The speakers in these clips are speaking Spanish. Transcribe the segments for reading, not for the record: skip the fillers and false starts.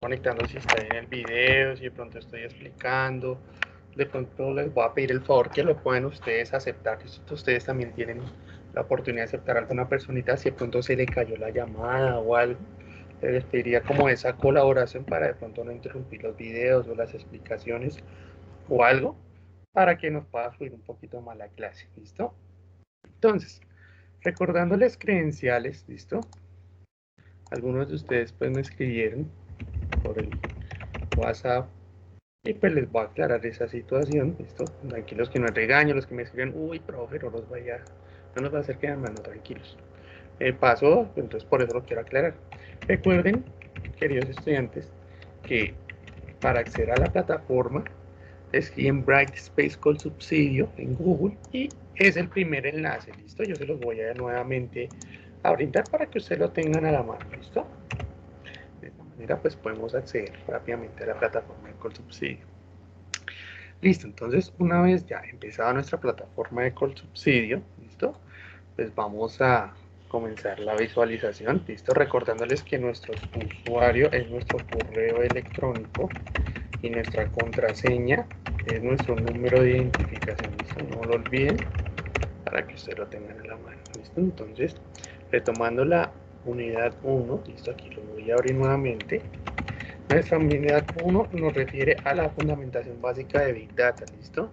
conectando si está en el video, si de pronto estoy explicando. De pronto les voy a pedir el favor que lo puedan ustedes aceptar. Ustedes también tienen la oportunidad de aceptar a alguna personita si de pronto se le cayó la llamada o algo. Les pediría como esa colaboración para de pronto no interrumpir los videos o las explicaciones o algo para que nos pueda fluir un poquito más la clase. ¿Listo? Entonces, recordándoles credenciales, ¿listo? Algunos de ustedes pues me escribieron por el WhatsApp y pues les voy a aclarar esa situación, ¿listo? Tranquilos que no hay regaño, los que me escriben, uy, profe, no nos va a hacer quedar mano, tranquilos. Pasó, entonces por eso lo quiero aclarar. Recuerden, queridos estudiantes, que para acceder a la plataforma escriben Brightspace con subsidio en Google y es el primer enlace, ¿listo? Yo se los voy a nuevamente a brindar para que ustedes lo tengan a la mano, ¿listo? De esta manera pues podemos acceder rápidamente a la plataforma de subsidio. Listo, entonces una vez ya empezada nuestra plataforma de subsidio, ¿listo? Pues vamos a comenzar la visualización, ¿listo? Recordándoles que nuestro usuario es nuestro correo electrónico y nuestra contraseña es nuestro número de identificación, ¿listo? No lo olviden para que ustedes lo tengan a la mano, ¿listo? Entonces, retomando la unidad 1, ¿listo? Aquí lo voy a abrir nuevamente. Nuestra unidad 1 nos refiere a la fundamentación básica de Big Data, ¿listo?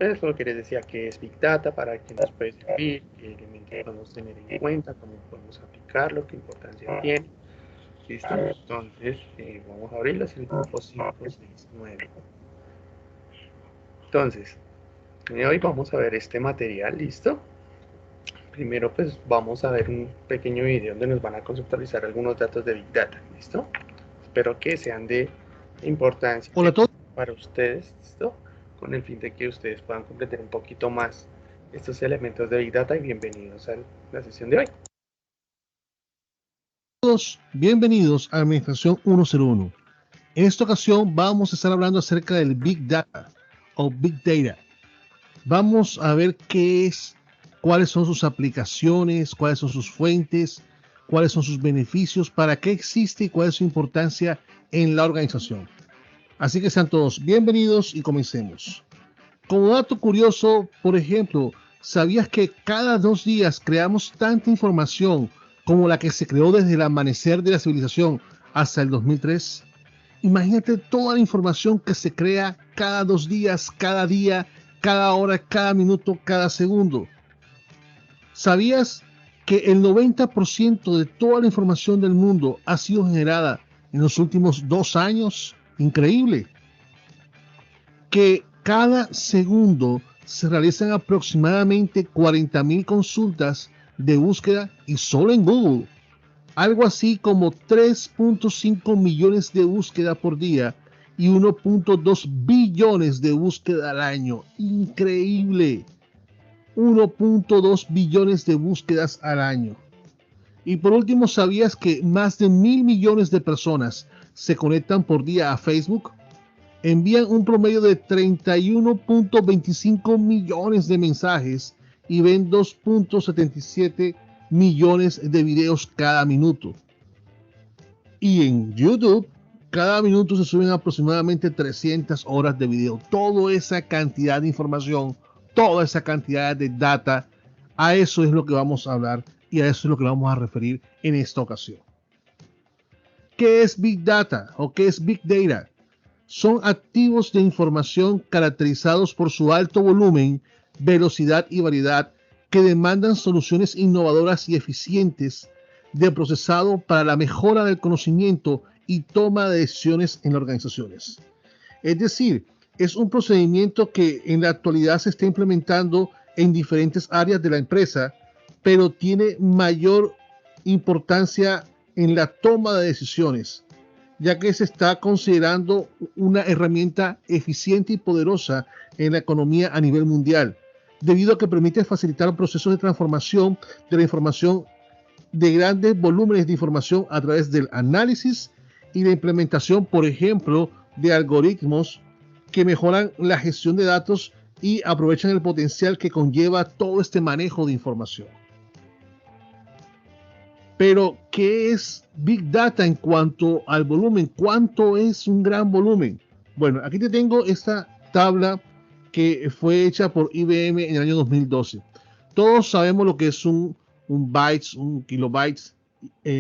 Eso lo que les decía que es Big Data, para qué nos puede servir, qué elementos podemos tener en cuenta, cómo podemos aplicarlo, qué importancia tiene. ¿Listo? Entonces, vamos a abrirlo, es el grupo 569. Entonces, hoy vamos a ver este material, ¿listo? Primero, pues vamos a ver un pequeño video donde nos van a conceptualizar algunos datos de Big Data, ¿listo? Espero que sean de importancia Hola a todos. para ustedes, ¿listo? Con el fin de que ustedes puedan comprender un poquito más estos elementos de Big Data y bienvenidos a la sesión de hoy. Bienvenidos a Administración 101. En esta ocasión vamos a estar hablando acerca del Big Data o Big Data. Vamos a ver qué es, cuáles son sus aplicaciones, cuáles son sus fuentes, cuáles son sus beneficios, para qué existe y cuál es su importancia en la organización. Así que sean todos bienvenidos y comencemos. Como dato curioso, por ejemplo, ¿sabías que cada 2 días creamos tanta información como la que se creó desde el amanecer de la civilización hasta el 2003? Imagínate toda la información que se crea cada 2 días, cada día, cada hora, cada minuto, cada segundo. ¿Sabías que el 90% de toda la información del mundo ha sido generada en los últimos 2 años? Increíble. Que cada segundo se realizan aproximadamente 40,000 consultas de búsqueda y solo en Google. Algo así como 3.5 millones de búsquedas por día y 1.2 billones de búsquedas al año. Increíble. 1.2 billones de búsquedas al año. Y por último, ¿sabías que más de 1.000 millones de personas se conectan por día a Facebook? Envían un promedio de 31.25 millones de mensajes y ven 2.77 millones de videos cada minuto. Y en YouTube, cada minuto se suben aproximadamente 300 horas de video. Toda esa cantidad de información, toda esa cantidad de data, a eso es lo que vamos a hablar y a eso es lo que vamos a referir en esta ocasión. ¿Qué es Big Data o qué es Big Data? Son activos de información caracterizados por su alto volumen, velocidad y variedad que demandan soluciones innovadoras y eficientes de procesado para la mejora del conocimiento y toma de decisiones en las organizaciones. Es decir, es un procedimiento que en la actualidad se está implementando en diferentes áreas de la empresa, pero tiene mayor importancia en la toma de decisiones, ya que se está considerando una herramienta eficiente y poderosa en la economía a nivel mundial, debido a que permite facilitar procesos de transformación de la información de grandes volúmenes de información a través del análisis y la implementación, por ejemplo, de algoritmos que mejoran la gestión de datos y aprovechan el potencial que conlleva todo este manejo de información. Pero, ¿qué es Big Data en cuanto al volumen? ¿Cuánto es un gran volumen? Bueno, aquí te tengo esta tabla que fue hecha por IBM en el año 2012. Todos sabemos lo que es un bytes, un kilobytes,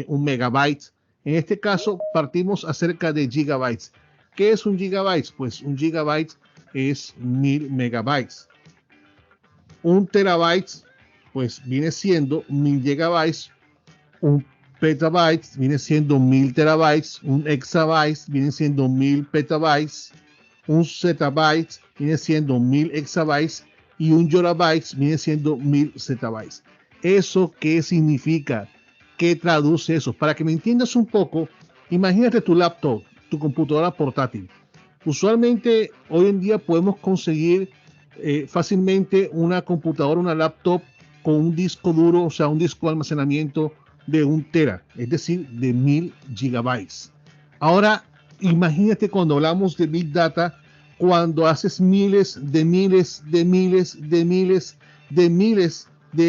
un megabyte. En este caso, partimos acerca de gigabytes. ¿Qué es un gigabyte? Pues un gigabyte es 1000 megabytes. Un terabyte, pues viene siendo 1000 gigabytes. Un petabyte viene siendo 1000 terabytes, un exabyte viene siendo 1000 petabytes, un zettabyte viene siendo 1000 exabytes y un yottabyte viene siendo 1000 zettabytes. ¿Eso qué significa? ¿Qué traduce eso? Para que me entiendas un poco, imagínate tu laptop, tu computadora portátil. Usualmente hoy en día podemos conseguir fácilmente una computadora, una laptop con un disco duro, o sea, un disco de almacenamiento de 1 tera, es decir, de 1000 gigabytes. Ahora, imagínate cuando hablamos de Big Data, cuando haces miles de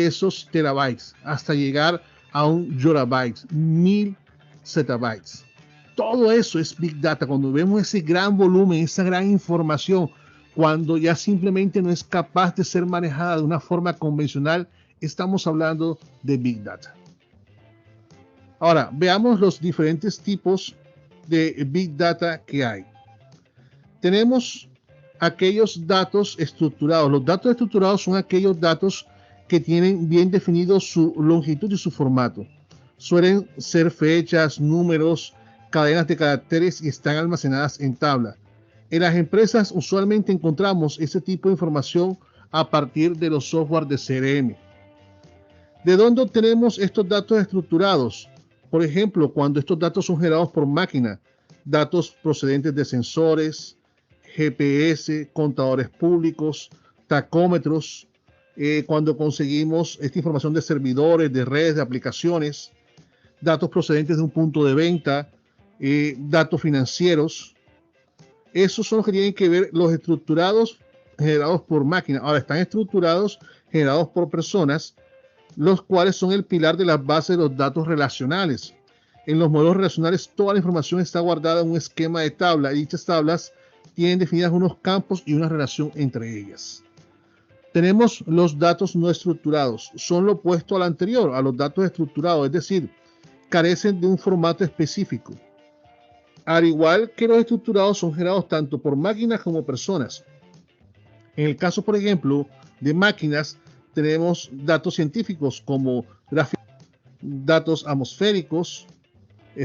esos terabytes, hasta llegar a un yottabyte, 1000 zettabytes. Todo eso es Big Data. Cuando vemos ese gran volumen, esa gran información, cuando ya simplemente no es capaz de ser manejada de una forma convencional, estamos hablando de Big Data. Ahora, veamos los diferentes tipos de Big Data que hay. Tenemos aquellos datos estructurados. Los datos estructurados son aquellos datos que tienen bien definido su longitud y su formato. Suelen ser fechas, números, cadenas de caracteres y están almacenadas en tabla. En las empresas usualmente encontramos ese tipo de información a partir de los software de CRM. ¿De dónde obtenemos estos datos estructurados? Por ejemplo, cuando estos datos son generados por máquina, datos procedentes de sensores, GPS, contadores públicos, tacómetros, cuando conseguimos esta información de servidores, de redes, de aplicaciones, datos procedentes de un punto de venta, datos financieros. Esos son los que tienen que ver los estructurados generados por máquina. Ahora están estructurados generados por personas, los cuales son el pilar de las bases de los datos relacionales. En los modelos relacionales toda la información está guardada en un esquema de tabla y dichas tablas tienen definidas unos campos y una relación entre ellas. Tenemos los datos no estructurados, son lo opuesto al anterior, a los datos estructurados, es decir, carecen de un formato específico. Al igual que los estructurados son generados tanto por máquinas como personas. En el caso, por ejemplo, de máquinas, tenemos datos científicos como datos atmosféricos,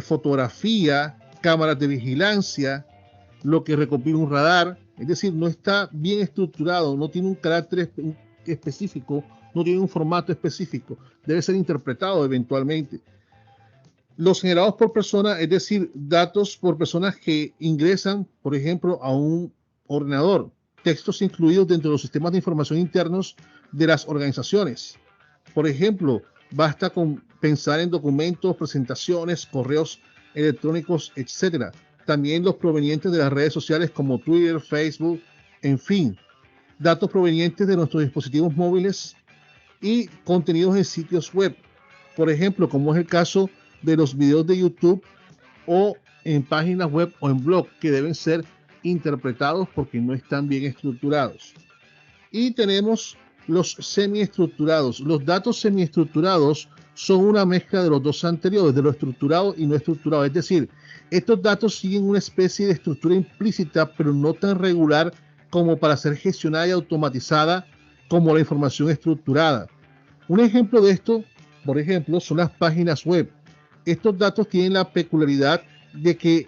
fotografía, cámaras de vigilancia, lo que recopila un radar. Es decir, no está bien estructurado, no tiene un carácter específico, no tiene un formato específico, debe ser interpretado eventualmente. Los generados por persona, es decir, datos por personas que ingresan, por ejemplo, a un ordenador, textos incluidos dentro de los sistemas de información internos de las organizaciones. Por ejemplo, basta con pensar en documentos, presentaciones, correos electrónicos, etc. También los provenientes de las redes sociales como Twitter, Facebook, en fin, datos provenientes de nuestros dispositivos móviles y contenidos en sitios web, por ejemplo, como es el caso de los videos de YouTube o en páginas web o en blog que deben ser interpretados porque no están bien estructurados. Y tenemos los semiestructurados. Los datos semiestructurados son una mezcla de los dos anteriores, de lo estructurado y no estructurado. Es decir, estos datos siguen una especie de estructura implícita, pero no tan regular como para ser gestionada y automatizada como la información estructurada. Un ejemplo de esto, por ejemplo, son las páginas web. Estos datos tienen la peculiaridad de que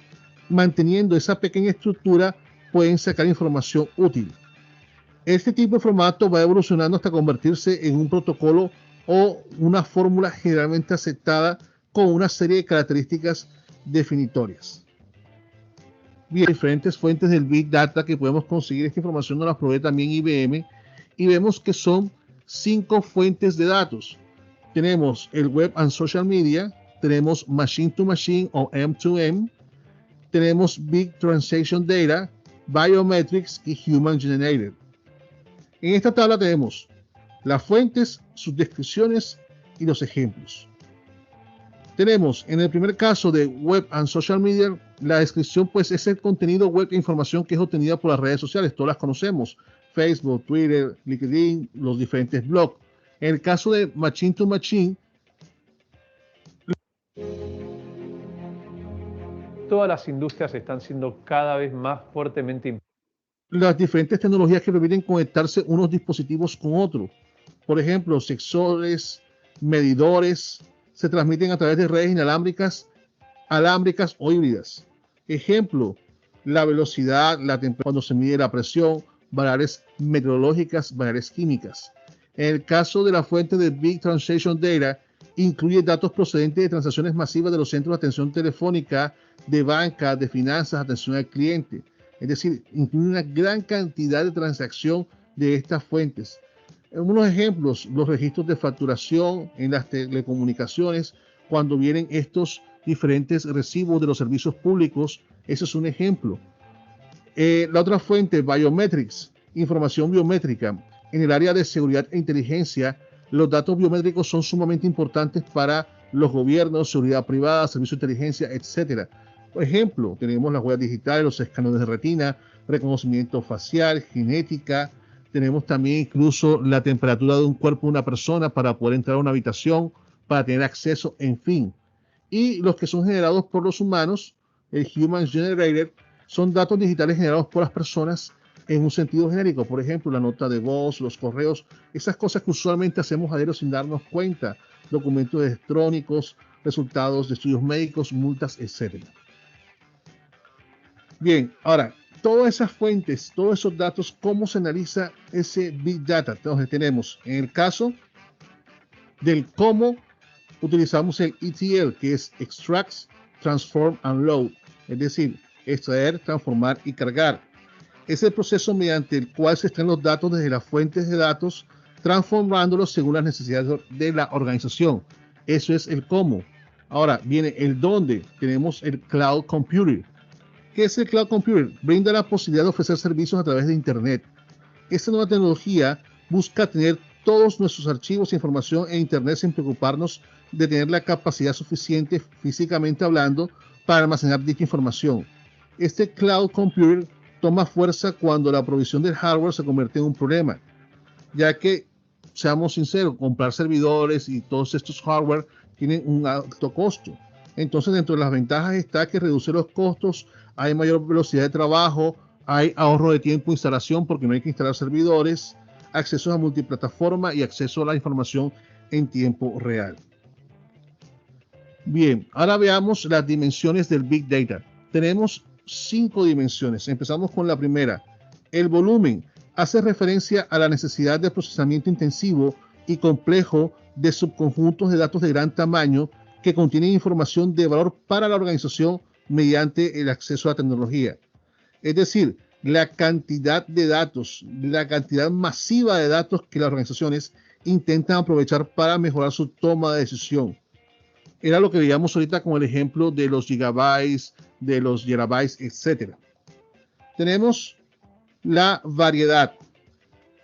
manteniendo esa pequeña estructura pueden sacar información útil. Este tipo de formato va evolucionando hasta convertirse en un protocolo o una fórmula generalmente aceptada con una serie de características definitorias. Bien, diferentes fuentes del Big Data que podemos conseguir. Esta información nos la provee también IBM y vemos que son 5 fuentes de datos. Tenemos el Web and Social Media, tenemos Machine to Machine o M2M, tenemos Big Transaction Data, Biometrics y Human Generated. En esta tabla tenemos las fuentes, sus descripciones y los ejemplos. Tenemos en el primer caso de Web and Social Media, la descripción pues es el contenido web e información que es obtenida por las redes sociales, todas las conocemos, Facebook, Twitter, LinkedIn, los diferentes blogs. En el caso de Machine to Machine, todas las industrias están siendo cada vez más fuertemente las diferentes tecnologías que permiten conectarse unos dispositivos con otros. Por ejemplo, sensores, medidores, se transmiten a través de redes inalámbricas, alámbricas o híbridas. Ejemplo, la velocidad, la temperatura, cuando se mide la presión, variables meteorológicas, variables químicas. En el caso de la fuente de Big Transaction Data, incluye datos procedentes de transacciones masivas de los centros de atención telefónica, de banca, de finanzas, atención al cliente. Es decir, incluye una gran cantidad de transacción de estas fuentes. Unos ejemplos, los registros de facturación en las telecomunicaciones, cuando vienen estos diferentes recibos de los servicios públicos, ese es un ejemplo. La otra fuente, Biometrics, información biométrica. En el área de seguridad e inteligencia, los datos biométricos son sumamente importantes para los gobiernos, seguridad privada, servicios de inteligencia, etc. Por ejemplo, tenemos las huellas digitales, los escáneres de retina, reconocimiento facial, genética. Tenemos también incluso la temperatura de un cuerpo de una persona para poder entrar a una habitación, para tener acceso, en fin. Y los que son generados por los humanos, el Human Generated, son datos digitales generados por las personas en un sentido genérico. Por ejemplo, la nota de voz, los correos, esas cosas que usualmente hacemos a diario sin darnos cuenta, documentos electrónicos, resultados de estudios médicos, multas, etc. Bien, ahora, todas esas fuentes, todos esos datos, ¿cómo se analiza ese Big Data? Entonces tenemos, en el caso del cómo, utilizamos el ETL, que es Extract, Transform and Load, es decir, extraer, transformar y cargar. Es el proceso mediante el cual se extraen los datos desde las fuentes de datos, transformándolos según las necesidades de la organización. Eso es el cómo. Ahora viene el dónde. Tenemos el Cloud Computing. ¿Qué es el Cloud Computing? Brinda la posibilidad de ofrecer servicios a través de Internet. Esta nueva tecnología busca tener todos nuestros archivos e información en Internet sin preocuparnos de tener la capacidad suficiente, físicamente hablando, para almacenar dicha información. Este Cloud Computing toma fuerza cuando la provisión del hardware se convierte en un problema, ya que, seamos sinceros, comprar servidores y todos estos hardware tienen un alto costo. Entonces, dentro de las ventajas está que reduce los costos, hay mayor velocidad de trabajo, hay ahorro de tiempo de instalación porque no hay que instalar servidores, acceso a multiplataforma y acceso a la información en tiempo real. Bien, ahora veamos las dimensiones del Big Data. Tenemos 5 dimensiones. Empezamos con la primera. El volumen hace referencia a la necesidad de procesamiento intensivo y complejo de subconjuntos de datos de gran tamaño que contienen información de valor para la organización mediante el acceso a la tecnología. Es decir, la cantidad de datos, la cantidad masiva de datos que las organizaciones intentan aprovechar para mejorar su toma de decisión. Era lo que veíamos ahorita con el ejemplo de los gigabytes, de los terabytes, etc. Tenemos la variedad.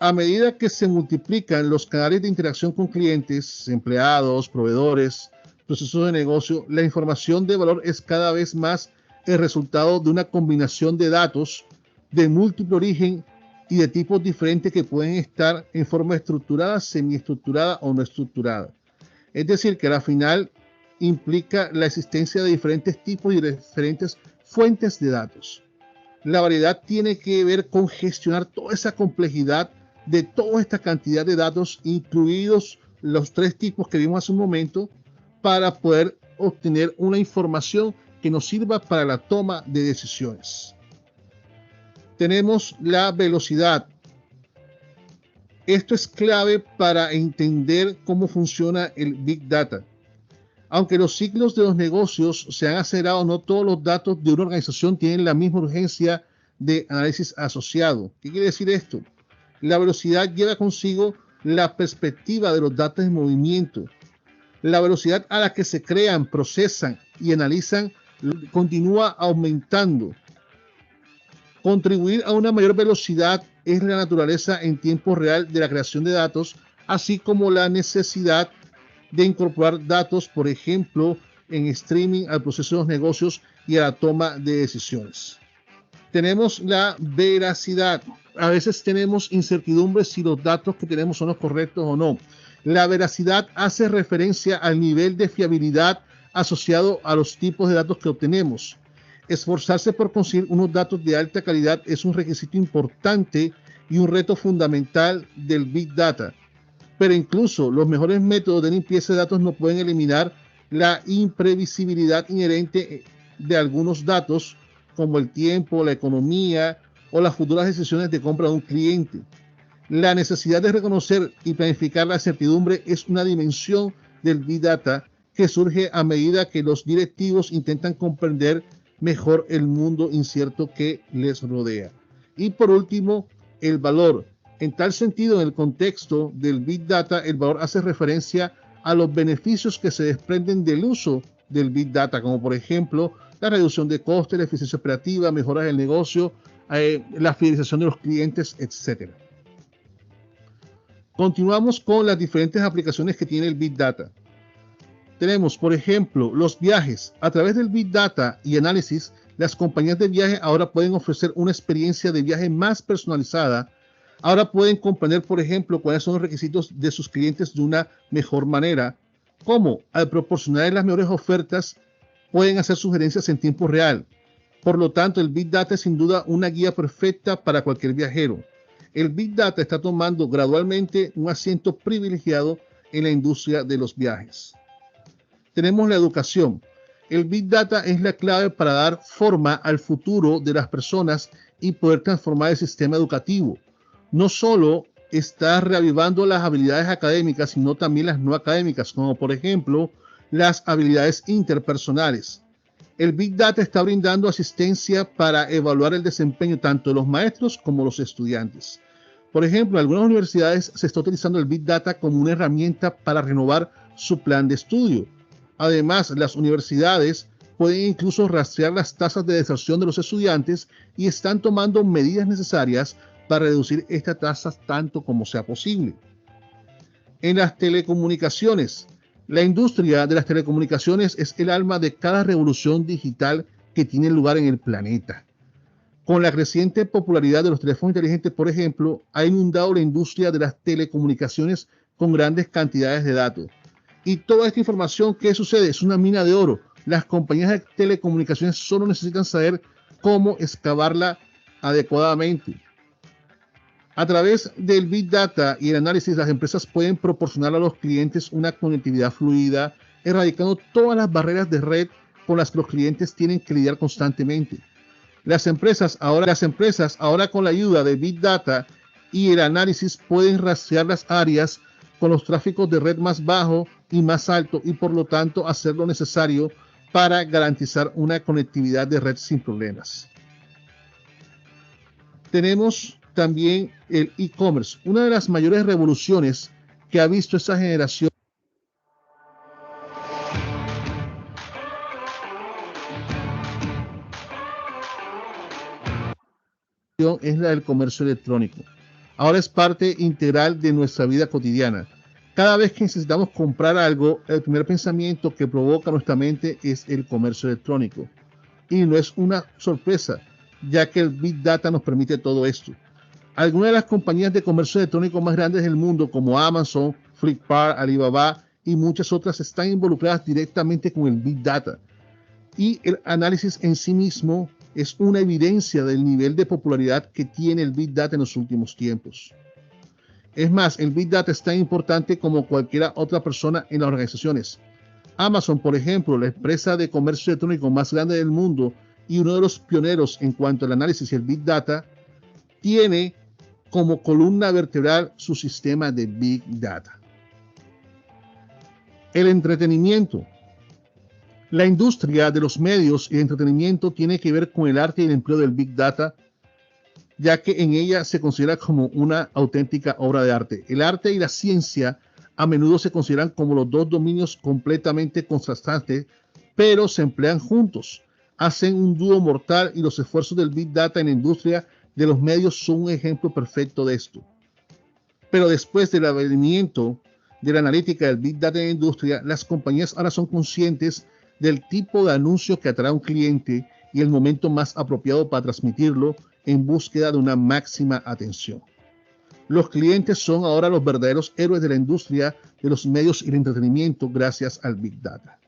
A medida que se multiplican los canales de interacción con clientes, empleados, proveedores, procesos de negocio, la información de valor es cada vez más el resultado de una combinación de datos de múltiple origen y de tipos diferentes que pueden estar en forma estructurada, semiestructurada o no estructurada. Es decir, que al final implica la existencia de diferentes tipos y de diferentes fuentes de datos. La variedad tiene que ver con gestionar toda esa complejidad de toda esta cantidad de datos, incluidos los 3 tipos que vimos hace un momento, para poder obtener una información que nos sirva para la toma de decisiones. Tenemos la velocidad. Esto es clave para entender cómo funciona el Big Data. Aunque los ciclos de los negocios se han acelerado, no todos los datos de una organización tienen la misma urgencia de análisis asociado. ¿Qué quiere decir esto? La velocidad lleva consigo la perspectiva de los datos en movimiento. La velocidad a la que se crean, procesan y analizan continúa aumentando. Contribuir a una mayor velocidad es la naturaleza en tiempo real de la creación de datos, así como la necesidad de incorporar datos, por ejemplo, en streaming al proceso de los negocios y a la toma de decisiones. Tenemos la veracidad. A veces tenemos incertidumbre si los datos que tenemos son los correctos o no. La veracidad hace referencia al nivel de fiabilidad asociado a los tipos de datos que obtenemos. Esforzarse por conseguir unos datos de alta calidad es un requisito importante y un reto fundamental del Big Data. Pero incluso los mejores métodos de limpieza de datos no pueden eliminar la imprevisibilidad inherente de algunos datos, como el tiempo, la economía o las futuras decisiones de compra de un cliente. La necesidad de reconocer y planificar la certidumbre es una dimensión del Big Data que surge a medida que los directivos intentan comprender mejor el mundo incierto que les rodea. Y por último, el valor. En tal sentido, en el contexto del Big Data, el valor hace referencia a los beneficios que se desprenden del uso del Big Data, como por ejemplo la reducción de costes, la eficiencia operativa, mejoras del negocio, la fidelización de los clientes, etc. Continuamos con las diferentes aplicaciones que tiene el Big Data. Tenemos, por ejemplo, los viajes. A través del Big Data y análisis, las compañías de viaje ahora pueden ofrecer una experiencia de viaje más personalizada. Ahora pueden comprender, por ejemplo, cuáles son los requisitos de sus clientes de una mejor manera. Como al proporcionar las mejores ofertas, pueden hacer sugerencias en tiempo real. Por lo tanto, el Big Data es sin duda una guía perfecta para cualquier viajero. El Big Data está tomando gradualmente un asiento privilegiado en la industria de los viajes. Tenemos la educación. El Big Data es la clave para dar forma al futuro de las personas y poder transformar el sistema educativo. No solo está reavivando las habilidades académicas, sino también las no académicas, como por ejemplo las habilidades interpersonales. El Big Data está brindando asistencia para evaluar el desempeño tanto de los maestros como los estudiantes. Por ejemplo, en algunas universidades se está utilizando el Big Data como una herramienta para renovar su plan de estudio. Además, las universidades pueden incluso rastrear las tasas de deserción de los estudiantes y están tomando medidas necesarias para reducir estas tasas tanto como sea posible. En las telecomunicaciones, la industria de las telecomunicaciones es el alma de cada revolución digital que tiene lugar en el planeta. Con la creciente popularidad de los teléfonos inteligentes, por ejemplo, ha inundado la industria de las telecomunicaciones con grandes cantidades de datos. Y toda esta información, ¿qué sucede? Es una mina de oro. Las compañías de telecomunicaciones solo necesitan saber cómo excavarla adecuadamente. A través del Big Data y el análisis, las empresas pueden proporcionar a los clientes una conectividad fluida, erradicando todas las barreras de red con las que los clientes tienen que lidiar constantemente. Las empresas ahora con la ayuda de Big Data y el análisis pueden rastrear las áreas con los tráficos de red más bajo y más alto y por lo tanto hacer lo necesario para garantizar una conectividad de red sin problemas. Tenemos también el e-commerce, una de las mayores revoluciones que ha visto esta generación es la del comercio electrónico. Ahora es parte integral de nuestra vida cotidiana. Cada vez que necesitamos comprar algo, el primer pensamiento que provoca nuestra mente es el comercio electrónico. Y no es una sorpresa, ya que el Big Data nos permite todo esto. Algunas de las compañías de comercio electrónico más grandes del mundo, como Amazon, Flipkart, Alibaba y muchas otras, están involucradas directamente con el Big Data. Y el análisis en sí mismo es una evidencia del nivel de popularidad que tiene el Big Data en los últimos tiempos. Es más, el Big Data es tan importante como cualquier otra persona en las organizaciones. Amazon, por ejemplo, la empresa de comercio electrónico más grande del mundo y uno de los pioneros en cuanto al análisis y el Big Data, tiene como columna vertebral su sistema de Big Data. El entretenimiento. La industria de los medios y el entretenimiento tiene que ver con el arte y el empleo del Big Data, ya que en ella se considera como una auténtica obra de arte. El arte y la ciencia a menudo se consideran como los dos dominios completamente contrastantes, pero se emplean juntos. Hacen un dúo mortal y los esfuerzos del Big Data en la industria de los medios son un ejemplo perfecto de esto. Pero después del advenimiento de la analítica del Big Data en la industria, las compañías ahora son conscientes del tipo de anuncio que atrae a un cliente y el momento más apropiado para transmitirlo en búsqueda de una máxima atención. Los clientes son ahora los verdaderos héroes de la industria de los medios y el entretenimiento gracias al Big Data.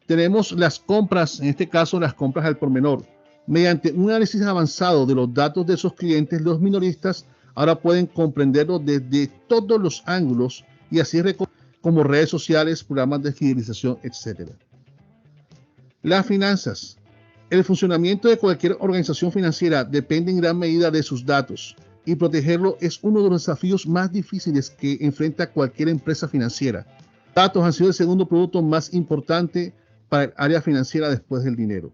Tenemos las compras, en este caso las compras al por menor. Mediante un análisis avanzado de los datos de esos clientes, los minoristas ahora pueden comprenderlo desde todos los ángulos y así como redes sociales, programas de fidelización, etc. Las finanzas. El funcionamiento de cualquier organización financiera depende en gran medida de sus datos y protegerlo es uno de los desafíos más difíciles que enfrenta cualquier empresa financiera. Datos han sido el segundo producto más importante para el área financiera después del dinero.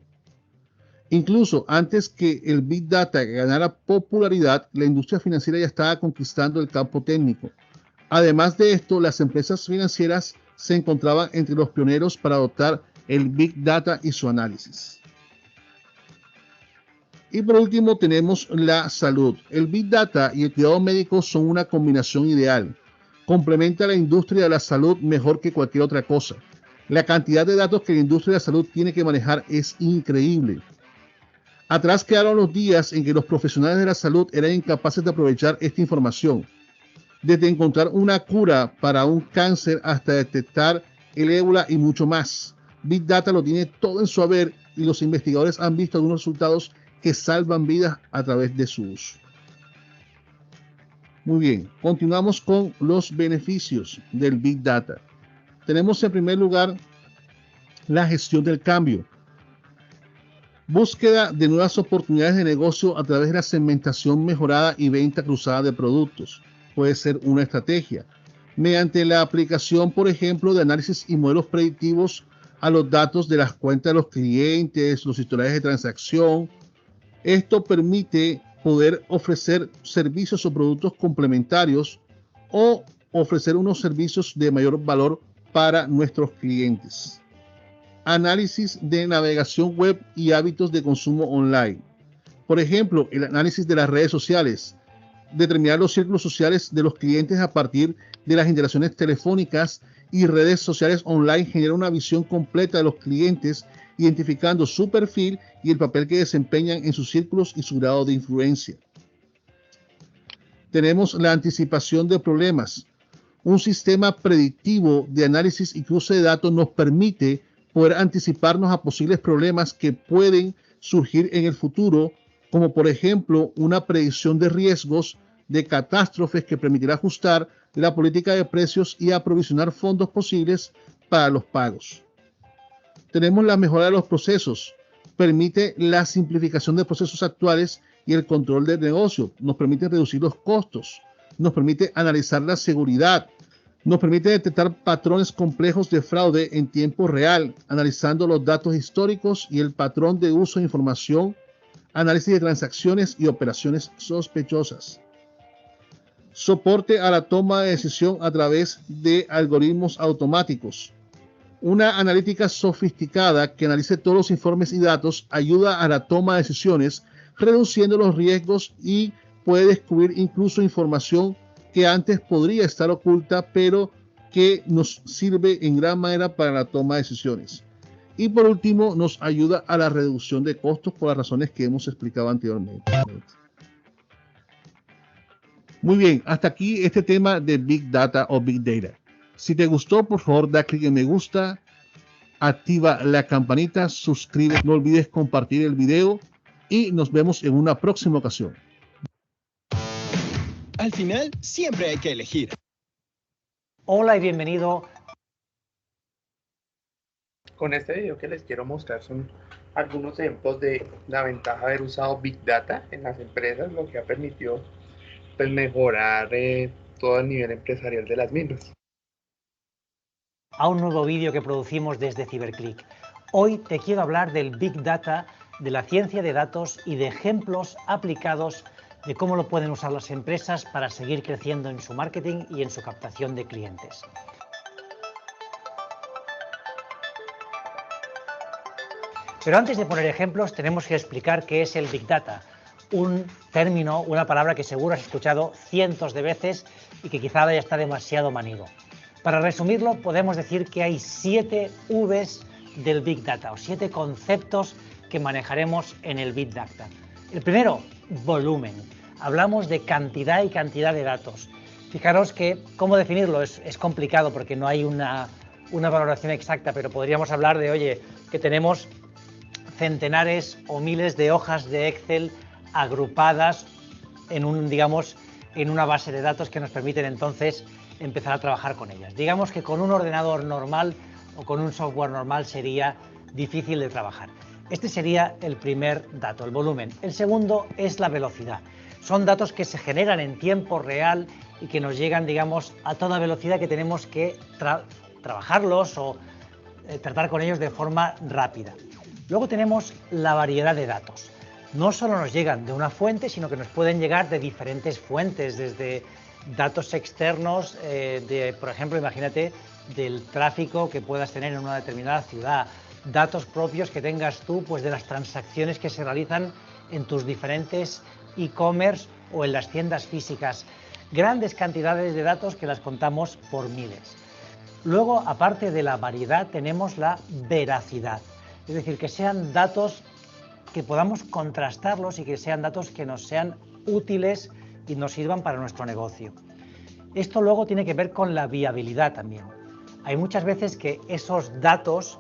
Incluso antes que el Big Data ganara popularidad, la industria financiera ya estaba conquistando el campo técnico. Además de esto, las empresas financieras se encontraban entre los pioneros para adoptar el Big Data y su análisis. Y por último tenemos la salud. El Big Data y el cuidado médico son una combinación ideal. Complementa a la industria de la salud mejor que cualquier otra cosa. La cantidad de datos que la industria de la salud tiene que manejar es increíble. Atrás quedaron los días en que los profesionales de la salud eran incapaces de aprovechar esta información. Desde encontrar una cura para un cáncer hasta detectar el ébola y mucho más. Big Data lo tiene todo en su haber y los investigadores han visto algunos resultados que salvan vidas a través de su uso. Muy bien, continuamos con los beneficios del Big Data. Tenemos en primer lugar la gestión del cambio. Búsqueda de nuevas oportunidades de negocio a través de la segmentación mejorada y venta cruzada de productos. Puede ser una estrategia. Mediante la aplicación, por ejemplo, de análisis y modelos predictivos a los datos de las cuentas de los clientes, los historiales de transacción. Esto permite poder ofrecer servicios o productos complementarios o ofrecer unos servicios de mayor valor para nuestros clientes. Análisis de navegación web y hábitos de consumo online. Por ejemplo, el análisis de las redes sociales. Determinar los círculos sociales de los clientes a partir de las interacciones telefónicas y redes sociales online genera una visión completa de los clientes, identificando su perfil y el papel que desempeñan en sus círculos y su grado de influencia. Tenemos la anticipación de problemas. Un sistema predictivo de análisis y cruce de datos nos permite poder anticiparnos a posibles problemas que pueden surgir en el futuro, como por ejemplo una predicción de riesgos de catástrofes que permitirá ajustar la política de precios y aprovisionar fondos posibles para los pagos. Tenemos la mejora de los procesos. Permite la simplificación de procesos actuales y el control del negocio. Nos permite reducir los costos. Nos permite analizar la seguridad. Nos permite detectar patrones complejos de fraude en tiempo real, analizando los datos históricos y el patrón de uso de información, análisis de transacciones y operaciones sospechosas. Soporte a la toma de decisión a través de algoritmos automáticos. Una analítica sofisticada que analice todos los informes y datos ayuda a la toma de decisiones, reduciendo los riesgos y puede descubrir incluso información que antes podría estar oculta, pero que nos sirve en gran manera para la toma de decisiones. Y por último, nos ayuda a la reducción de costos por las razones que hemos explicado anteriormente. Muy bien, hasta aquí este tema de Big Data o Big Data. Si te gustó, por favor, da clic en me gusta, activa la campanita, suscríbete, no olvides compartir el video y nos vemos en una próxima ocasión. Al final, siempre hay que elegir. Hola y bienvenido. Con este video que les quiero mostrar son algunos ejemplos de la ventaja de haber usado Big Data en las empresas, lo que ha permitido pues, mejorar todo el nivel empresarial de las mismas. A un nuevo vídeo que producimos desde CyberClick. Hoy te quiero hablar del Big Data, de la ciencia de datos y de ejemplos aplicados de cómo lo pueden usar las empresas para seguir creciendo en su marketing y en su captación de clientes. Pero antes de poner ejemplos, tenemos que explicar qué es el Big Data, un término, una palabra que seguro has escuchado cientos de veces y que quizá ya está demasiado manido. Para resumirlo, podemos decir que hay 7 Vs del Big Data o 7 conceptos que manejaremos en el Big Data. El primero, volumen. Hablamos de cantidad y cantidad de datos. Fijaros que cómo definirlo es complicado porque no hay una valoración exacta, pero podríamos hablar de, oye, que tenemos centenares o miles de hojas de Excel agrupadas en una base de datos que nos permiten entonces empezar a trabajar con ellas. Digamos que con un ordenador normal o con un software normal sería difícil de trabajar. Este sería el primer dato, el volumen. El segundo es la velocidad. Son datos que se generan en tiempo real y que nos llegan, digamos, a toda velocidad, que tenemos que trabajarlos o tratar con ellos de forma rápida. Luego tenemos la variedad de datos. No solo nos llegan de una fuente, sino que nos pueden llegar de diferentes fuentes, desde datos externos, por ejemplo, imagínate, del tráfico que puedas tener en una determinada ciudad, datos propios que tengas tú, pues de las transacciones que se realizan en tus diferentes e-commerce o en las tiendas físicas. Grandes cantidades de datos que las contamos por miles. Luego, aparte de la variedad, tenemos la veracidad. Es decir, que sean datos que podamos contrastarlos y que sean datos que nos sean útiles y nos sirvan para nuestro negocio. Esto luego tiene que ver con la viabilidad también. Hay muchas veces que esos datos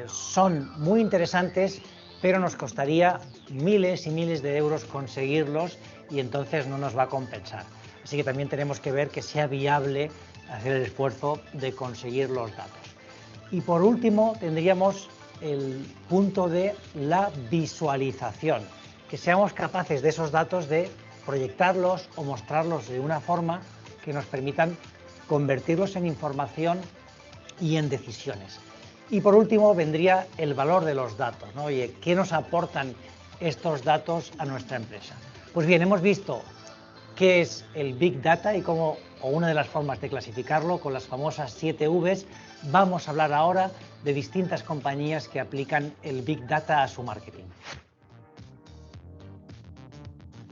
son muy interesantes, pero nos costaría miles y miles de euros conseguirlos y entonces no nos va a compensar. Así que también tenemos que ver que sea viable hacer el esfuerzo de conseguir los datos. Y por último tendríamos el punto de la visualización, que seamos capaces de esos datos de proyectarlos o mostrarlos de una forma que nos permitan convertirlos en información y en decisiones. Y por último vendría el valor de los datos, ¿no? Oye, ¿qué nos aportan estos datos a nuestra empresa? Pues bien, hemos visto qué es el Big Data y cómo, o una de las formas de clasificarlo, con las famosas 7 Vs. Vamos a hablar ahora de distintas compañías que aplican el Big Data a su marketing.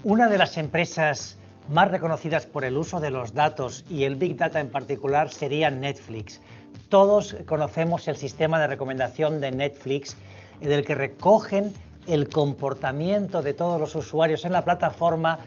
Una de las empresas más reconocidas por el uso de los datos y el Big Data en particular sería Netflix. Todos conocemos el sistema de recomendación de Netflix, en el que recogen el comportamiento de todos los usuarios en la plataforma,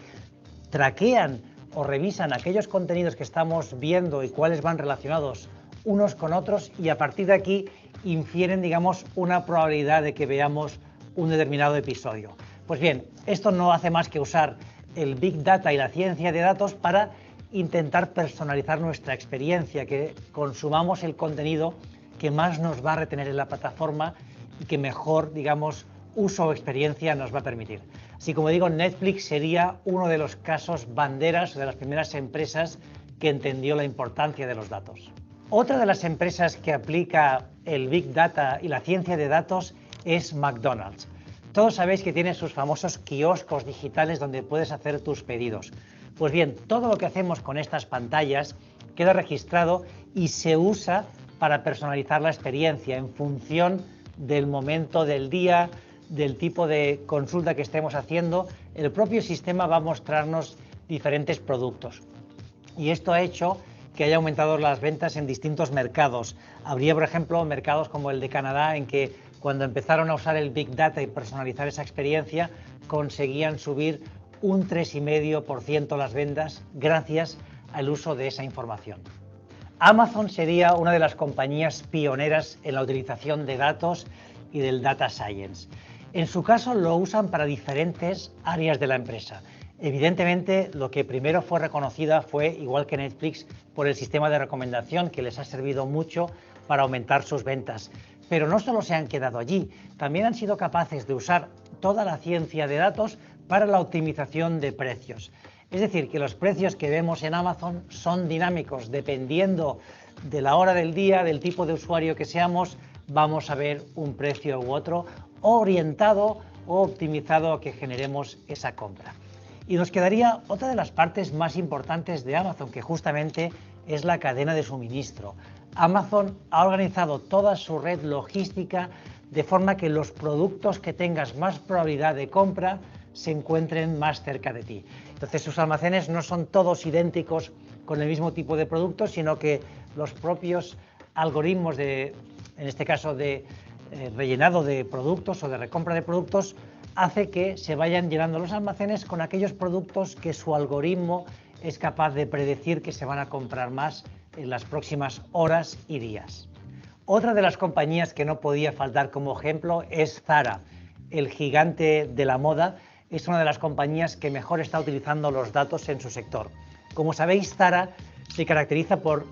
traquean o revisan aquellos contenidos que estamos viendo y cuáles van relacionados unos con otros, y a partir de aquí infieren, digamos, una probabilidad de que veamos un determinado episodio. Pues bien, esto no hace más que usar el Big Data y la ciencia de datos para intentar personalizar nuestra experiencia, que consumamos el contenido que más nos va a retener en la plataforma y que mejor, digamos, uso o experiencia nos va a permitir. Así como digo, Netflix sería uno de los casos banderas, de las primeras empresas que entendió la importancia de los datos. Otra de las empresas que aplica el Big Data y la ciencia de datos es McDonald's. Todos sabéis que tiene sus famosos kioscos digitales donde puedes hacer tus pedidos. Pues bien, todo lo que hacemos con estas pantallas queda registrado y se usa para personalizar la experiencia en función del momento del día, del tipo de consulta que estemos haciendo. El propio sistema va a mostrarnos diferentes productos. Y esto ha hecho que haya aumentado las ventas en distintos mercados. Habría, por ejemplo, mercados como el de Canadá, en que cuando empezaron a usar el Big Data y personalizar esa experiencia, conseguían subir un 3,5% las ventas gracias al uso de esa información. Amazon sería una de las compañías pioneras en la utilización de datos y del Data Science. En su caso lo usan para diferentes áreas de la empresa. Evidentemente, lo que primero fue reconocida fue, igual que Netflix, por el sistema de recomendación, que les ha servido mucho para aumentar sus ventas. Pero no solo se han quedado allí, también han sido capaces de usar toda la ciencia de datos para la optimización de precios. Es decir, que los precios que vemos en Amazon son dinámicos. Dependiendo de la hora del día, del tipo de usuario que seamos, vamos a ver un precio u otro orientado o optimizado a que generemos esa compra. Y nos quedaría otra de las partes más importantes de Amazon, que justamente es la cadena de suministro. Amazon ha organizado toda su red logística de forma que los productos que tengas más probabilidad de compra se encuentren más cerca de ti. Entonces, sus almacenes no son todos idénticos con el mismo tipo de productos, sino que los propios algoritmos de en este caso de rellenado de productos o de recompra de productos, hace que se vayan llenando los almacenes con aquellos productos que su algoritmo es capaz de predecir que se van a comprar más en las próximas horas y días. Otra de las compañías que no podía faltar como ejemplo es Zara, el gigante de la moda. Es una de las compañías que mejor está utilizando los datos en su sector. Como sabéis, Zara se caracteriza por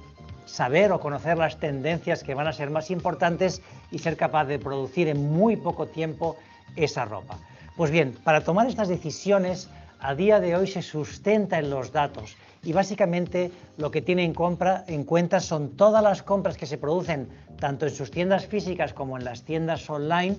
saber o conocer las tendencias que van a ser más importantes y ser capaz de producir en muy poco tiempo esa ropa. Pues bien, para tomar estas decisiones, a día de hoy se sustenta en los datos y básicamente lo que tiene en cuenta son todas las compras que se producen tanto en sus tiendas físicas como en las tiendas online,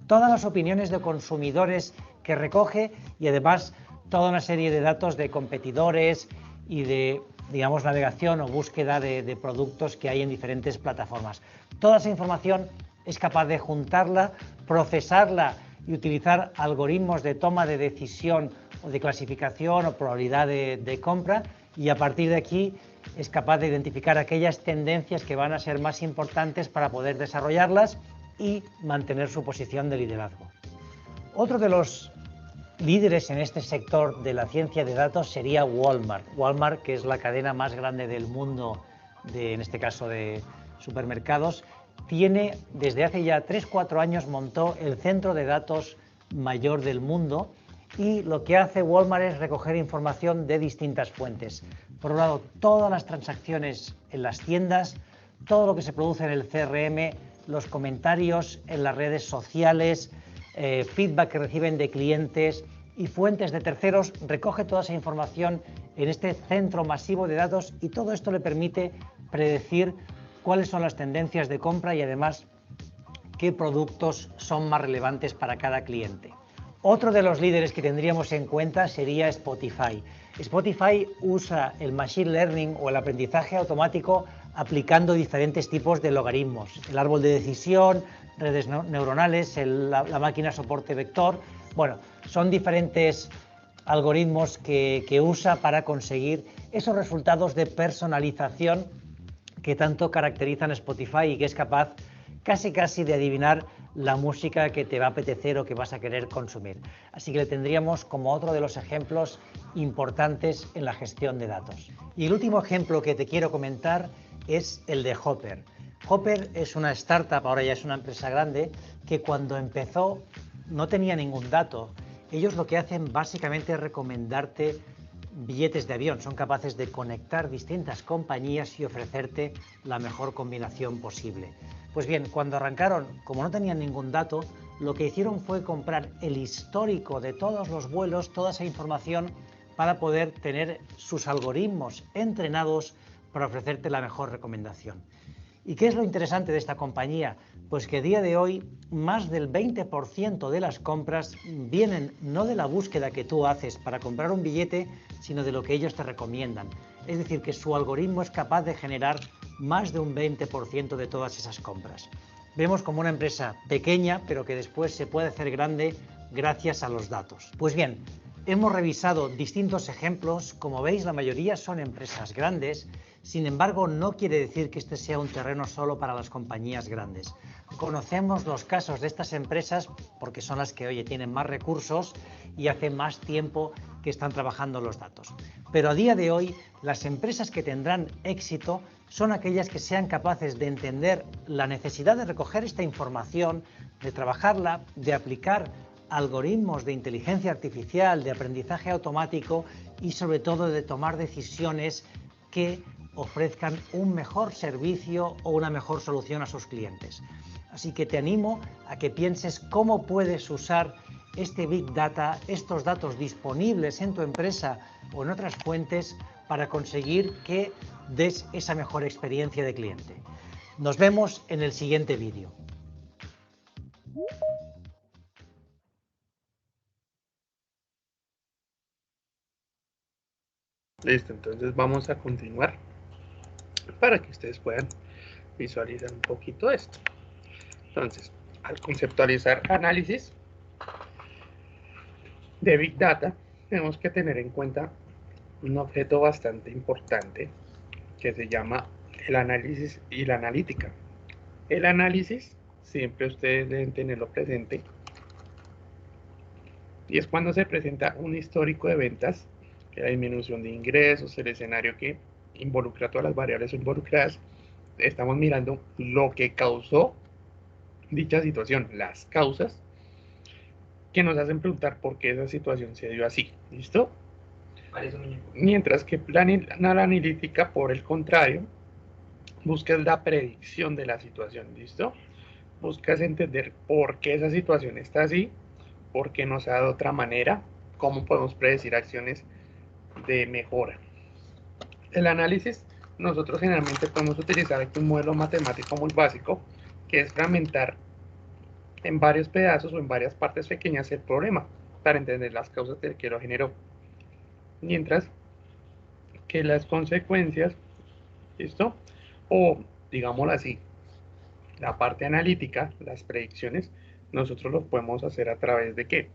todas las opiniones de consumidores que recoge y además toda una serie de datos de competidores y de, digamos, navegación o búsqueda de productos que hay en diferentes plataformas. Toda esa información es capaz de juntarla, procesarla y utilizar algoritmos de toma de decisión o de clasificación o probabilidad de compra, y a partir de aquí es capaz de identificar aquellas tendencias que van a ser más importantes para poder desarrollarlas y mantener su posición de liderazgo. Otro de los líderes en este sector de la ciencia de datos sería Walmart. Walmart, que es la cadena más grande del mundo, en este caso de supermercados, tiene desde hace ya 3-4 años montó el centro de datos mayor del mundo, y lo que hace Walmart es recoger información de distintas fuentes. Por un lado, todas las transacciones en las tiendas, todo lo que se produce en el CRM, los comentarios en las redes sociales, feedback que reciben de clientes y fuentes de terceros, recoge toda esa información en este centro masivo de datos, y todo esto le permite predecir cuáles son las tendencias de compra y además qué productos son más relevantes para cada cliente. Otro de los líderes que tendríamos en cuenta sería Spotify. Spotify usa el Machine Learning o el aprendizaje automático aplicando diferentes tipos de logaritmos. El árbol de decisión, redes neuronales, la máquina soporte vector. Bueno, son diferentes algoritmos que usa para conseguir esos resultados de personalización que tanto caracterizan a Spotify y que es capaz casi de adivinar la música que te va a apetecer o que vas a querer consumir. Así que le tendríamos como otro de los ejemplos importantes en la gestión de datos. Y el último ejemplo que te quiero comentar es el de Hopper. Hopper es una startup, ahora ya es una empresa grande, que cuando empezó no tenía ningún dato. Ellos lo que hacen básicamente es recomendarte billetes de avión. Son capaces de conectar distintas compañías y ofrecerte la mejor combinación posible. Pues bien, cuando arrancaron, como no tenían ningún dato, lo que hicieron fue comprar el histórico de todos los vuelos, toda esa información, para poder tener sus algoritmos entrenados para ofrecerte la mejor recomendación. ¿Y qué es lo interesante de esta compañía? Pues que a día de hoy más del 20% de las compras vienen no de la búsqueda que tú haces para comprar un billete, sino de lo que ellos te recomiendan. Es decir, que su algoritmo es capaz de generar más de un 20% de todas esas compras. Vemos como una empresa pequeña, pero que después se puede hacer grande gracias a los datos. Pues bien, hemos revisado distintos ejemplos. Como veis, la mayoría son empresas grandes. Sin embargo, no quiere decir que este sea un terreno solo para las compañías grandes. Conocemos los casos de estas empresas porque son las que, tienen más recursos y hace más tiempo que están trabajando los datos. Pero a día de hoy, las empresas que tendrán éxito son aquellas que sean capaces de entender la necesidad de recoger esta información, de trabajarla, de aplicar algoritmos de inteligencia artificial, de aprendizaje automático y sobre todo de tomar decisiones que ofrezcan un mejor servicio o una mejor solución a sus clientes. Así que te animo a que pienses cómo puedes usar este Big Data, estos datos disponibles en tu empresa o en otras fuentes para conseguir que des esa mejor experiencia de cliente. Nos vemos en el siguiente vídeo. Listo, entonces vamos a continuar para que ustedes puedan visualizar un poquito esto. Entonces, al conceptualizar análisis de Big Data, tenemos que tener en cuenta un objeto bastante importante que se llama el análisis y la analítica. El análisis, siempre ustedes deben tenerlo presente, y es cuando se presenta un histórico de ventas, que la disminución de ingresos, el escenario que involucra todas las variables involucradas. Estamos mirando lo que causó dicha situación, las causas que nos hacen preguntar por qué esa situación se dio así. ¿Listo? Mientras que la analítica, por el contrario, busca la predicción de la situación. ¿Listo? Buscas entender por qué esa situación está así, por qué no se da de otra manera, cómo podemos predecir acciones de mejora. El análisis, nosotros generalmente podemos utilizar aquí un modelo matemático muy básico, que es fragmentar en varios pedazos o en varias partes pequeñas el problema para entender las causas del que lo generó. Mientras que las consecuencias, ¿listo? O digámoslo así, la parte analítica, las predicciones, nosotros lo podemos hacer a través de ¿qué?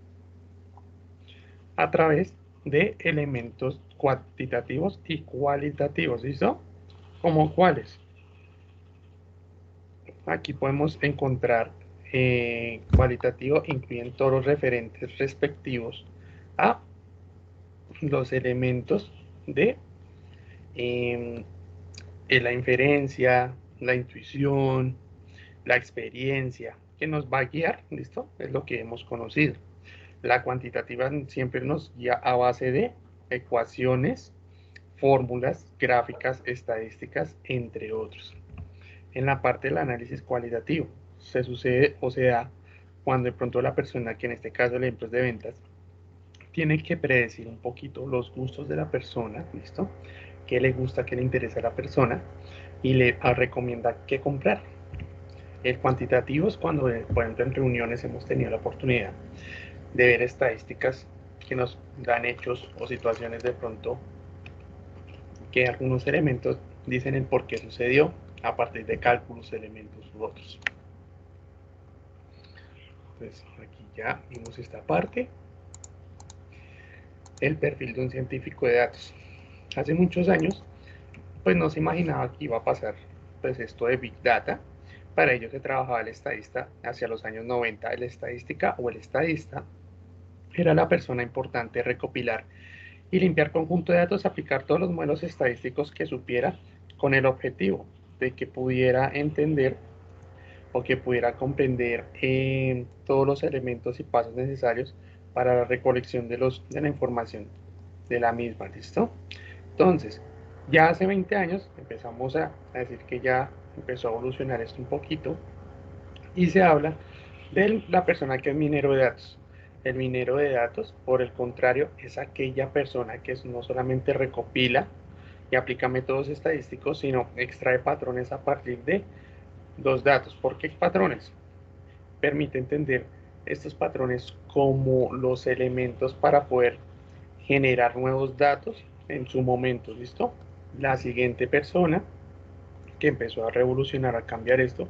A través de elementos cuantitativos y cualitativos, ¿listo? ¿Como cuáles? Aquí podemos encontrar cualitativo, incluyen todos los referentes respectivos a los elementos de la inferencia, la intuición, la experiencia, que nos va a guiar, ¿listo? Es lo que hemos conocido. La cuantitativa siempre nos guía a base de ecuaciones, fórmulas, gráficas, estadísticas, entre otros. En la parte del análisis cualitativo, se sucede o se da cuando de pronto la persona, que en este caso el ejemplo es de ventas, tiene que predecir un poquito los gustos de la persona, ¿listo? Qué le gusta, qué le interesa a la persona y le recomienda qué comprar. El cuantitativo es cuando, por ejemplo, en reuniones hemos tenido la oportunidad de ver estadísticas que nos dan hechos o situaciones de pronto que algunos elementos dicen el por qué sucedió a partir de cálculos, elementos u otros. Entonces, aquí ya vimos esta parte. El perfil de un científico de datos. Hace muchos años, pues no se imaginaba que iba a pasar pues esto de Big Data. Para ello se trabajaba el estadista hacia los años 90. El estadística o el estadista era la persona importante recopilar y limpiar conjunto de datos, aplicar todos los modelos estadísticos que supiera con el objetivo de que pudiera entender o que pudiera comprender todos los elementos y pasos necesarios para la recolección de la información de la misma, ¿listo? Entonces, ya hace 20 años empezamos a decir que ya empezó a evolucionar esto un poquito y se habla de la persona que es minero de datos. El minero de datos, por el contrario, es aquella persona que no solamente recopila y aplica métodos estadísticos, sino extrae patrones a partir de los datos. ¿Por qué patrones? Permite entender estos patrones como los elementos para poder generar nuevos datos en su momento, ¿listo? La siguiente persona que empezó a revolucionar, a cambiar esto,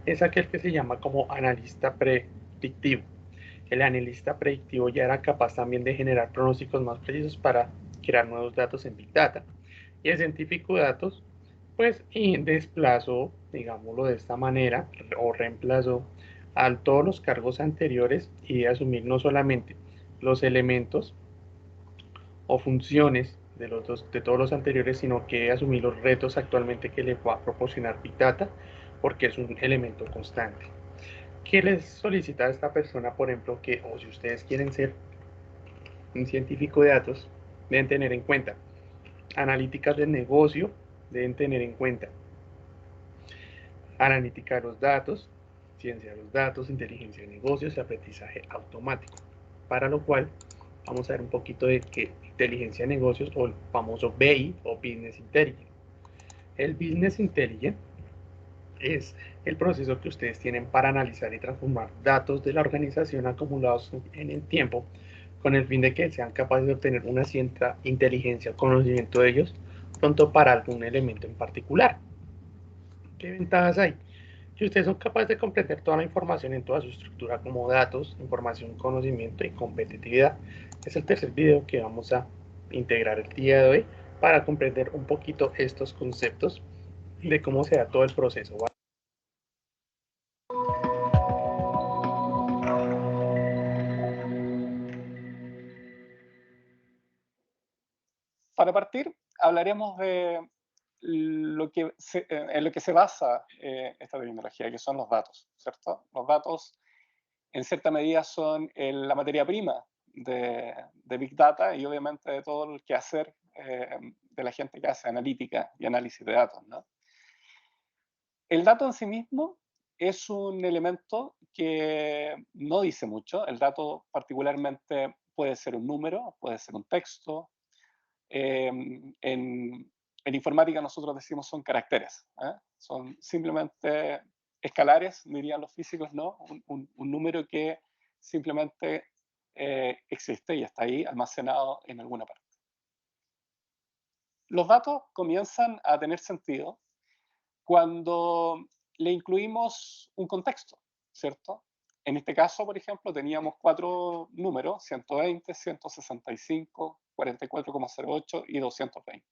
es aquel que se llama como analista predictivo. El analista predictivo ya era capaz también de generar pronósticos más precisos para crear nuevos datos en Big Data. Y el científico de datos, pues, desplazó, digámoslo de esta manera, o reemplazó a todos los cargos anteriores y de asumir no solamente los elementos o funciones de todos los anteriores, sino que asumir los retos actualmente que les va a proporcionar Big Data, porque es un elemento constante. ¿Qué les solicita a esta persona, por ejemplo, que, o si ustedes quieren ser un científico de datos, deben tener en cuenta analíticas del negocio, deben tener en cuenta analítica de los datos, ciencia de los datos, inteligencia de negocios y aprendizaje automático, para lo cual vamos a ver un poquito de qué inteligencia de negocios o el famoso BI o Business Intelligence. El Business Intelligence es el proceso que ustedes tienen para analizar y transformar datos de la organización acumulados en el tiempo con el fin de que sean capaces de obtener una cierta inteligencia o conocimiento de ellos pronto para algún elemento en particular. ¿Qué ventajas hay? Si ustedes son capaces de comprender toda la información en toda su estructura como datos, información, conocimiento y competitividad. Es el tercer video que vamos a integrar el día de hoy para comprender un poquito estos conceptos de cómo se da todo el proceso. Para partir, hablaremos de en lo que se basa esta tecnología, que son los datos, ¿cierto? Los datos, en cierta medida, son la materia prima de Big Data y obviamente de todo el quehacer de la gente que hace analítica y análisis de datos, ¿no? El dato en sí mismo es un elemento que no dice mucho. El dato particularmente puede ser un número, puede ser un texto. En informática nosotros decimos son caracteres, ¿eh? Son simplemente escalares, dirían los físicos, ¿no? Un número que simplemente existe y está ahí almacenado en alguna parte. Los datos comienzan a tener sentido cuando le incluimos un contexto, ¿cierto? En este caso, por ejemplo, teníamos 4 números, 120, 165, 44,08 y 220.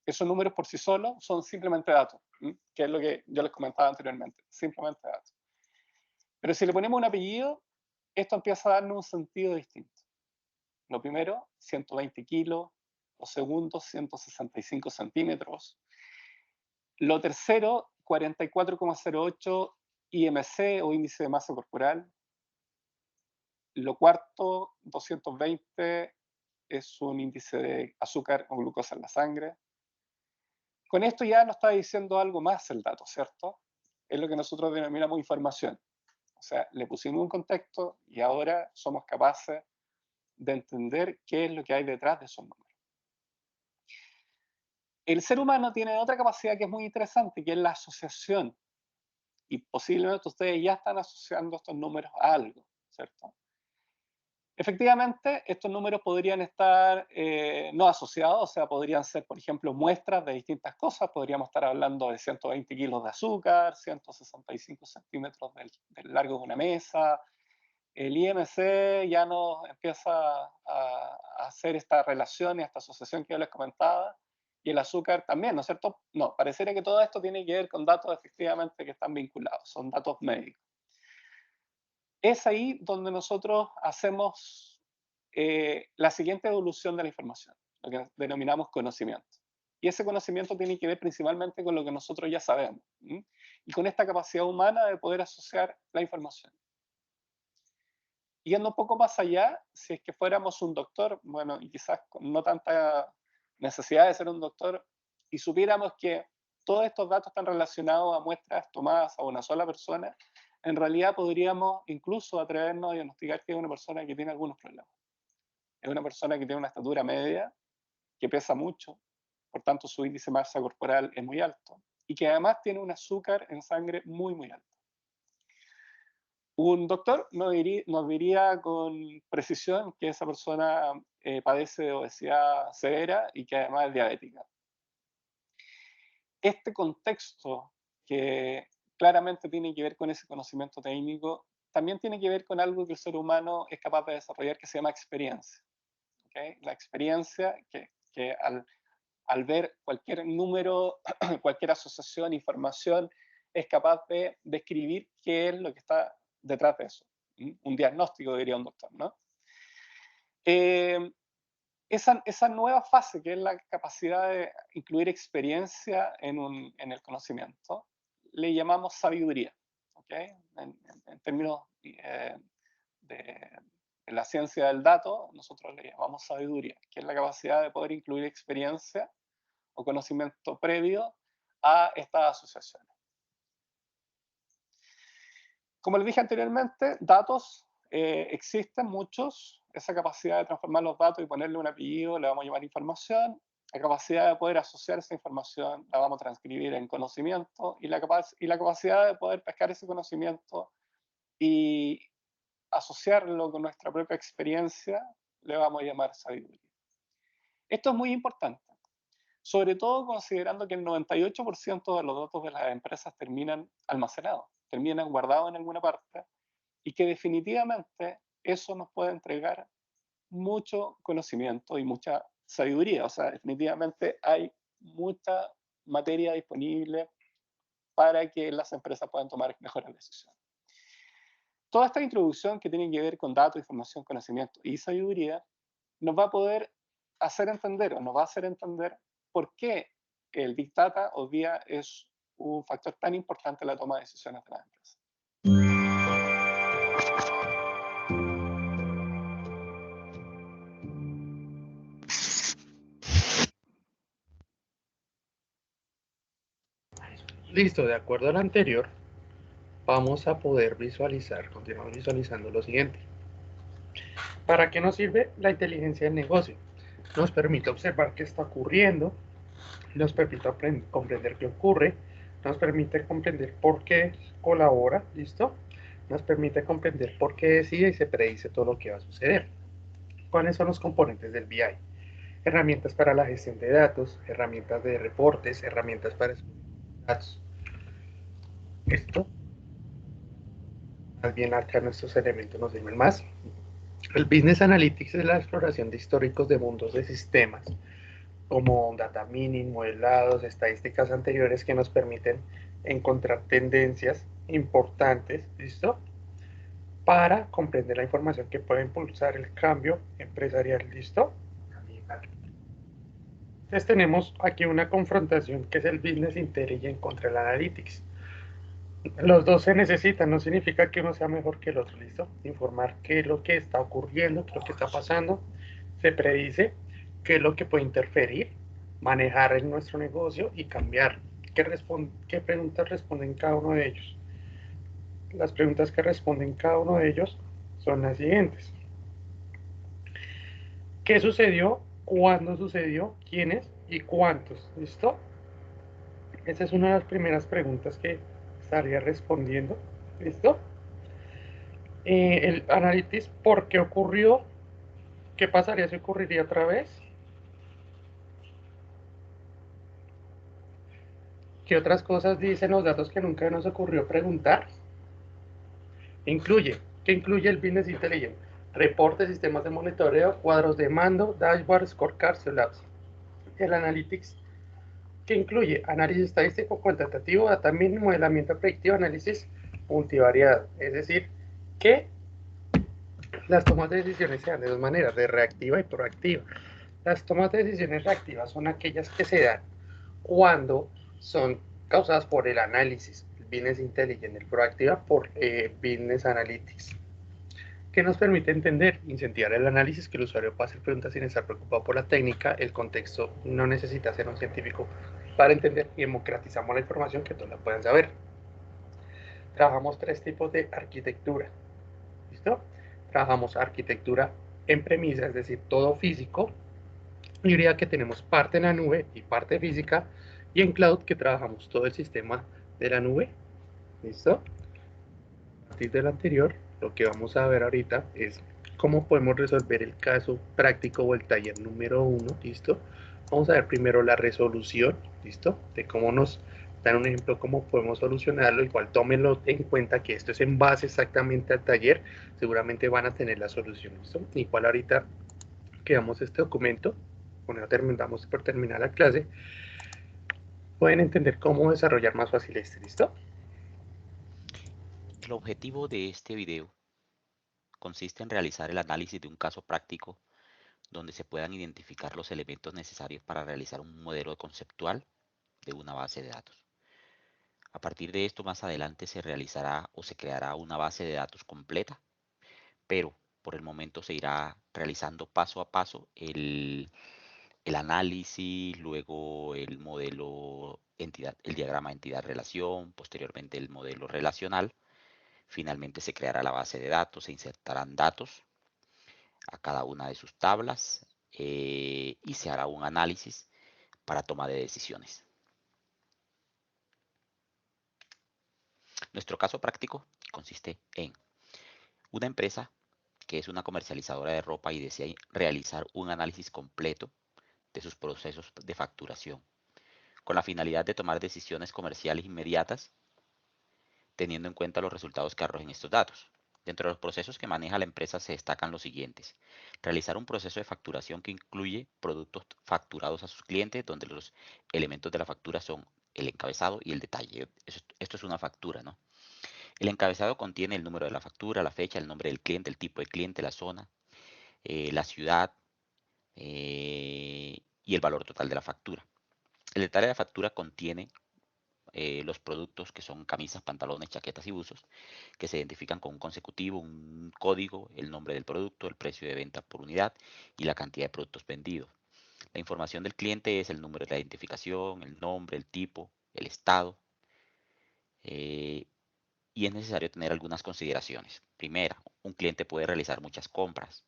Esos números por sí solos son simplemente datos, que es lo que yo les comentaba anteriormente, simplemente datos. Pero si le ponemos un apellido, esto empieza a darnos un sentido distinto. Lo primero, 120 kilos, los segundos, 165 centímetros. Lo tercero, 44,08 IMC o índice de masa corporal. Lo cuarto, 220 es un índice de azúcar o glucosa en la sangre. Con esto ya nos está diciendo algo más el dato, ¿cierto? Es lo que nosotros denominamos información. O sea, le pusimos un contexto y ahora somos capaces de entender qué es lo que hay detrás de esos números. El ser humano tiene otra capacidad que es muy interesante, que es la asociación. Y posiblemente ustedes ya están asociando estos números a algo, ¿cierto? Efectivamente, estos números podrían estar no asociados, o sea, podrían ser, por ejemplo, muestras de distintas cosas. Podríamos estar hablando de 120 kilos de azúcar, 165 centímetros del largo de una mesa. El IMC ya nos empieza a hacer esta relación y esta asociación que yo les comentaba. Y el azúcar también, ¿no es cierto? No, pareciera que todo esto tiene que ver con datos efectivamente que están vinculados, son datos médicos. Es ahí donde nosotros hacemos la siguiente evolución de la información, lo que denominamos conocimiento. Y ese conocimiento tiene que ver principalmente con lo que nosotros ya sabemos, y con esta capacidad humana de poder asociar la información. Yendo un poco más allá, si es que fuéramos un doctor, bueno, y quizás con no tanta necesidad de ser un doctor, y supiéramos que todos estos datos están relacionados a muestras tomadas a una sola persona, en realidad podríamos incluso atrevernos a diagnosticar que es una persona que tiene algunos problemas. Es una persona que tiene una estatura media, que pesa mucho, por tanto su índice de masa corporal es muy alto, y que además tiene un azúcar en sangre muy, muy alto. Un doctor nos diría con precisión que esa persona padece de obesidad severa y que además es diabética. Este contexto que claramente tiene que ver con ese conocimiento técnico, también tiene que ver con algo que el ser humano es capaz de desarrollar que se llama experiencia. ¿Okay? La experiencia que al ver cualquier número, cualquier asociación, información, es capaz de describir qué es lo que está detrás de eso. Un diagnóstico, diría un doctor, ¿no? Esa nueva fase, que es la capacidad de incluir experiencia en el conocimiento, le llamamos sabiduría, ¿okay? En términos de la ciencia del dato, nosotros le llamamos sabiduría, que es la capacidad de poder incluir experiencia o conocimiento previo a estas asociaciones. Como les dije anteriormente, datos existen muchos. Esa capacidad de transformar los datos y ponerle un apellido le vamos a llamar información. La capacidad de poder asociar esa información la vamos a transcribir en conocimiento. Y la capacidad de poder pescar ese conocimiento y asociarlo con nuestra propia experiencia le vamos a llamar sabiduría. Esto es muy importante, sobre todo considerando que el 98% de los datos de las empresas terminan almacenados, terminan guardados en alguna parte, y que definitivamente eso nos puede entregar mucho conocimiento y mucha sabiduría. O sea, definitivamente hay mucha materia disponible para que las empresas puedan tomar mejores decisiones. Toda esta introducción que tiene que ver con datos, información, conocimiento y sabiduría nos va a poder hacer entender o nos va a hacer entender por qué el Big Data hoy día es un factor tan importante en la toma de decisiones de las empresas. Listo, de acuerdo al anterior, vamos a poder visualizar, continuamos visualizando lo siguiente. ¿Para qué nos sirve la inteligencia del negocio? Nos permite observar qué está ocurriendo, nos permite comprender qué ocurre, nos permite comprender por qué colabora, ¿listo? Nos permite comprender por qué decide y se predice todo lo que va a suceder. ¿Cuáles son los componentes del BI? Herramientas para la gestión de datos, herramientas de reportes, herramientas para datos. Esto, más bien acá nuestros elementos nos sirven más. El Business Analytics es la exploración de históricos de mundos de sistemas, como data mining, modelados, estadísticas anteriores que nos permiten encontrar tendencias importantes, ¿listo? Para comprender la información que puede impulsar el cambio empresarial, ¿listo? Entonces tenemos aquí una confrontación que es el Business Intelligence contra el Analytics. Los dos se necesitan, no significa que uno sea mejor que el otro, ¿listo? Informar qué es lo que está ocurriendo, qué es lo que está pasando, se predice qué es lo que puede interferir, manejar en nuestro negocio y cambiar. ¿Qué preguntas responden cada uno de ellos? Las preguntas que responden cada uno de ellos son las siguientes. ¿Qué sucedió? ¿Cuándo sucedió? ¿Quiénes? ¿Y cuántos? ¿Listo? Esa es una de las primeras preguntas que estaría respondiendo. ¿Listo? El Analytics, ¿por qué ocurrió? ¿Qué pasaría si ocurriría otra vez? ¿Qué otras cosas dicen los datos que nunca nos ocurrió preguntar? ¿Qué incluye el Business Intelligence? Reportes, sistemas de monitoreo, cuadros de mando, dashboards, scorecards, labs. El Analytics, ¿qué incluye? Análisis estadístico, cuantitativo, data mining, modelamiento predictivo, análisis multivariado. Es decir, que las tomas de decisiones se dan de dos maneras, de reactiva y proactiva. Las tomas de decisiones reactivas son aquellas que se dan cuando son causadas por el análisis, el Business Intelligence, el proactiva por Business Analytics, que nos permite entender, incentivar el análisis, que el usuario pueda hacer preguntas sin estar preocupado por la técnica, el contexto no necesita ser un científico para entender y democratizamos la información que todos la puedan saber. Trabajamos tres tipos de arquitectura, ¿listo? Trabajamos arquitectura en premisa, es decir, todo físico, y diría que tenemos parte en la nube y parte física, y en cloud que trabajamos todo el sistema de la nube, ¿listo? A partir del anterior, lo que vamos a ver ahorita es cómo podemos resolver el caso práctico o el taller número 1, ¿listo? Vamos a ver primero la resolución, ¿listo? De cómo nos dan un ejemplo, cómo podemos solucionarlo, igual tómenlo en cuenta que esto es en base exactamente al taller, seguramente van a tener la solución, ¿listo? Igual ahorita que damos este documento, cuando terminamos por terminar la clase, pueden entender cómo desarrollar más fácil este, ¿listo? El objetivo de este video consiste en realizar el análisis de un caso práctico donde se puedan identificar los elementos necesarios para realizar un modelo conceptual de una base de datos. A partir de esto, más adelante se realizará o se creará una base de datos completa, pero por el momento se irá realizando paso a paso el análisis, luego el modelo entidad, el diagrama entidad-relación, posteriormente el modelo relacional. Finalmente se creará la base de datos, se insertarán datos a cada una de sus tablas y se hará un análisis para toma de decisiones. Nuestro caso práctico consiste en una empresa que es una comercializadora de ropa y desea realizar un análisis completo de sus procesos de facturación, con la finalidad de tomar decisiones comerciales inmediatas, teniendo en cuenta los resultados que arrojen estos datos. Dentro de los procesos que maneja la empresa se destacan los siguientes. Realizar un proceso de facturación que incluye productos facturados a sus clientes, donde los elementos de la factura son el encabezado y el detalle. Esto es una factura, ¿no? El encabezado contiene el número de la factura, la fecha, el nombre del cliente, el tipo de cliente, la zona, la ciudad, y el valor total de la factura. El detalle de la factura contiene los productos que son camisas, pantalones, chaquetas y buzos, que se identifican con un consecutivo, un código, el nombre del producto, el precio de venta por unidad y la cantidad de productos vendidos. La información del cliente es el número de la identificación, el nombre, el tipo, el estado. Y es necesario tener algunas consideraciones. Primera, un cliente puede realizar muchas compras.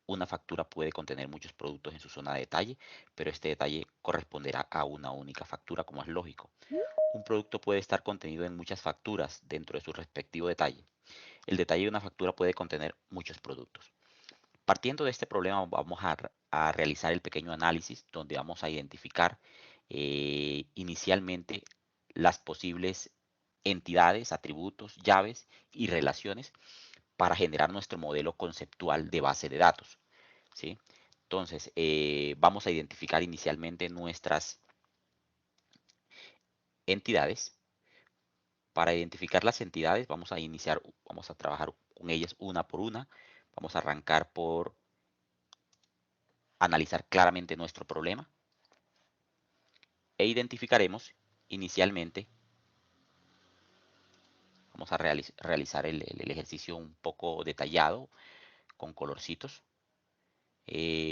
Una factura puede contener muchos productos en su zona de detalle, pero este detalle corresponderá a una única factura, como es lógico. Un producto puede estar contenido en muchas facturas dentro de su respectivo detalle. El detalle de una factura puede contener muchos productos. Partiendo de este problema, vamos a realizar el pequeño análisis donde vamos a identificar inicialmente las posibles entidades, atributos, llaves y relaciones para generar nuestro modelo conceptual de base de datos, ¿sí? Entonces, vamos a identificar inicialmente nuestras entidades. Para identificar las entidades, vamos a trabajar con ellas una por una. Vamos a arrancar por analizar claramente nuestro problema e identificaremos inicialmente, vamos a realizar el ejercicio un poco detallado con colorcitos.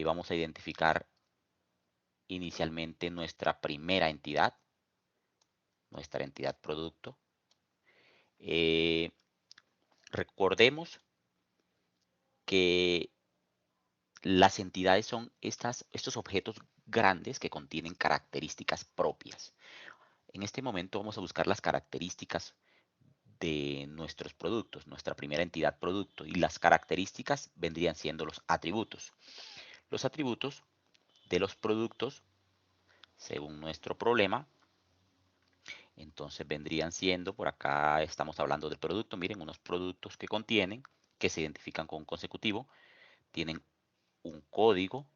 Vamos a identificar inicialmente nuestra primera entidad, nuestra entidad producto. Recordemos que las entidades son estos objetos grandes que contienen características propias. En este momento vamos a buscar las características de nuestros productos, nuestra primera entidad producto, y las características vendrían siendo los atributos. Los atributos de los productos, según nuestro problema, entonces vendrían siendo, por acá estamos hablando del producto, miren, unos productos que se identifican con un consecutivo, tienen un código,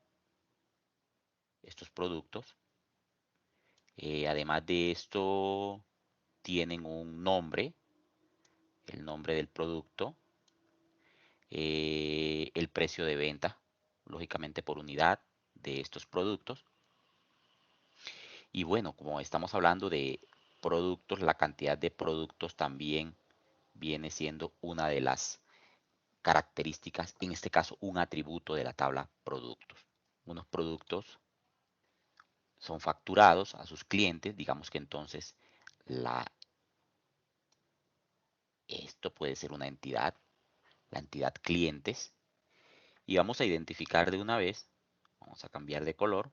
estos productos. Además de esto, tienen un nombre, el nombre del producto, el precio de venta, lógicamente por unidad de estos productos. Y bueno, como estamos hablando de productos, la cantidad de productos también viene siendo una de las características, en este caso un atributo de la tabla productos. Unos productos son facturados a sus clientes, digamos que entonces esto puede ser una entidad, la entidad clientes, y vamos a identificar de una vez, vamos a cambiar de color,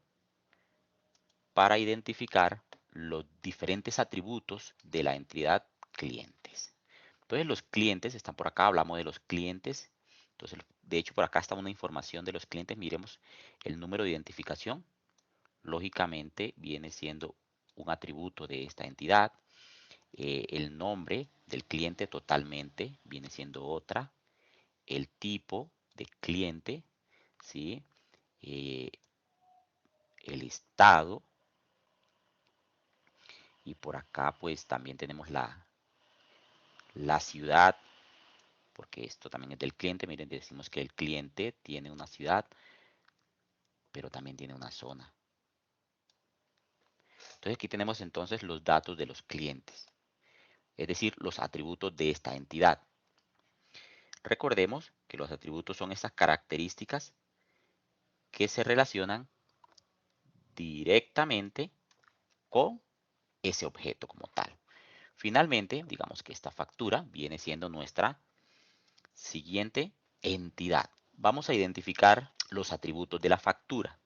para identificar los diferentes atributos de la entidad clientes. Entonces los clientes están por acá, hablamos de los clientes. Entonces, de hecho, por acá está una información de los clientes. Miremos el número de identificación. Lógicamente viene siendo un atributo de esta entidad. El nombre del cliente totalmente viene siendo otra. El tipo de cliente, ¿sí? El estado. Y por acá pues también tenemos la ciudad, porque esto también es del cliente. Miren, decimos que el cliente tiene una ciudad, pero también tiene una zona. Entonces aquí tenemos entonces los datos de los clientes, es decir, los atributos de esta entidad. Recordemos que los atributos son esas características que se relacionan directamente con ese objeto como tal. Finalmente, digamos que esta factura viene siendo nuestra siguiente entidad. Vamos a identificar los atributos de la factura.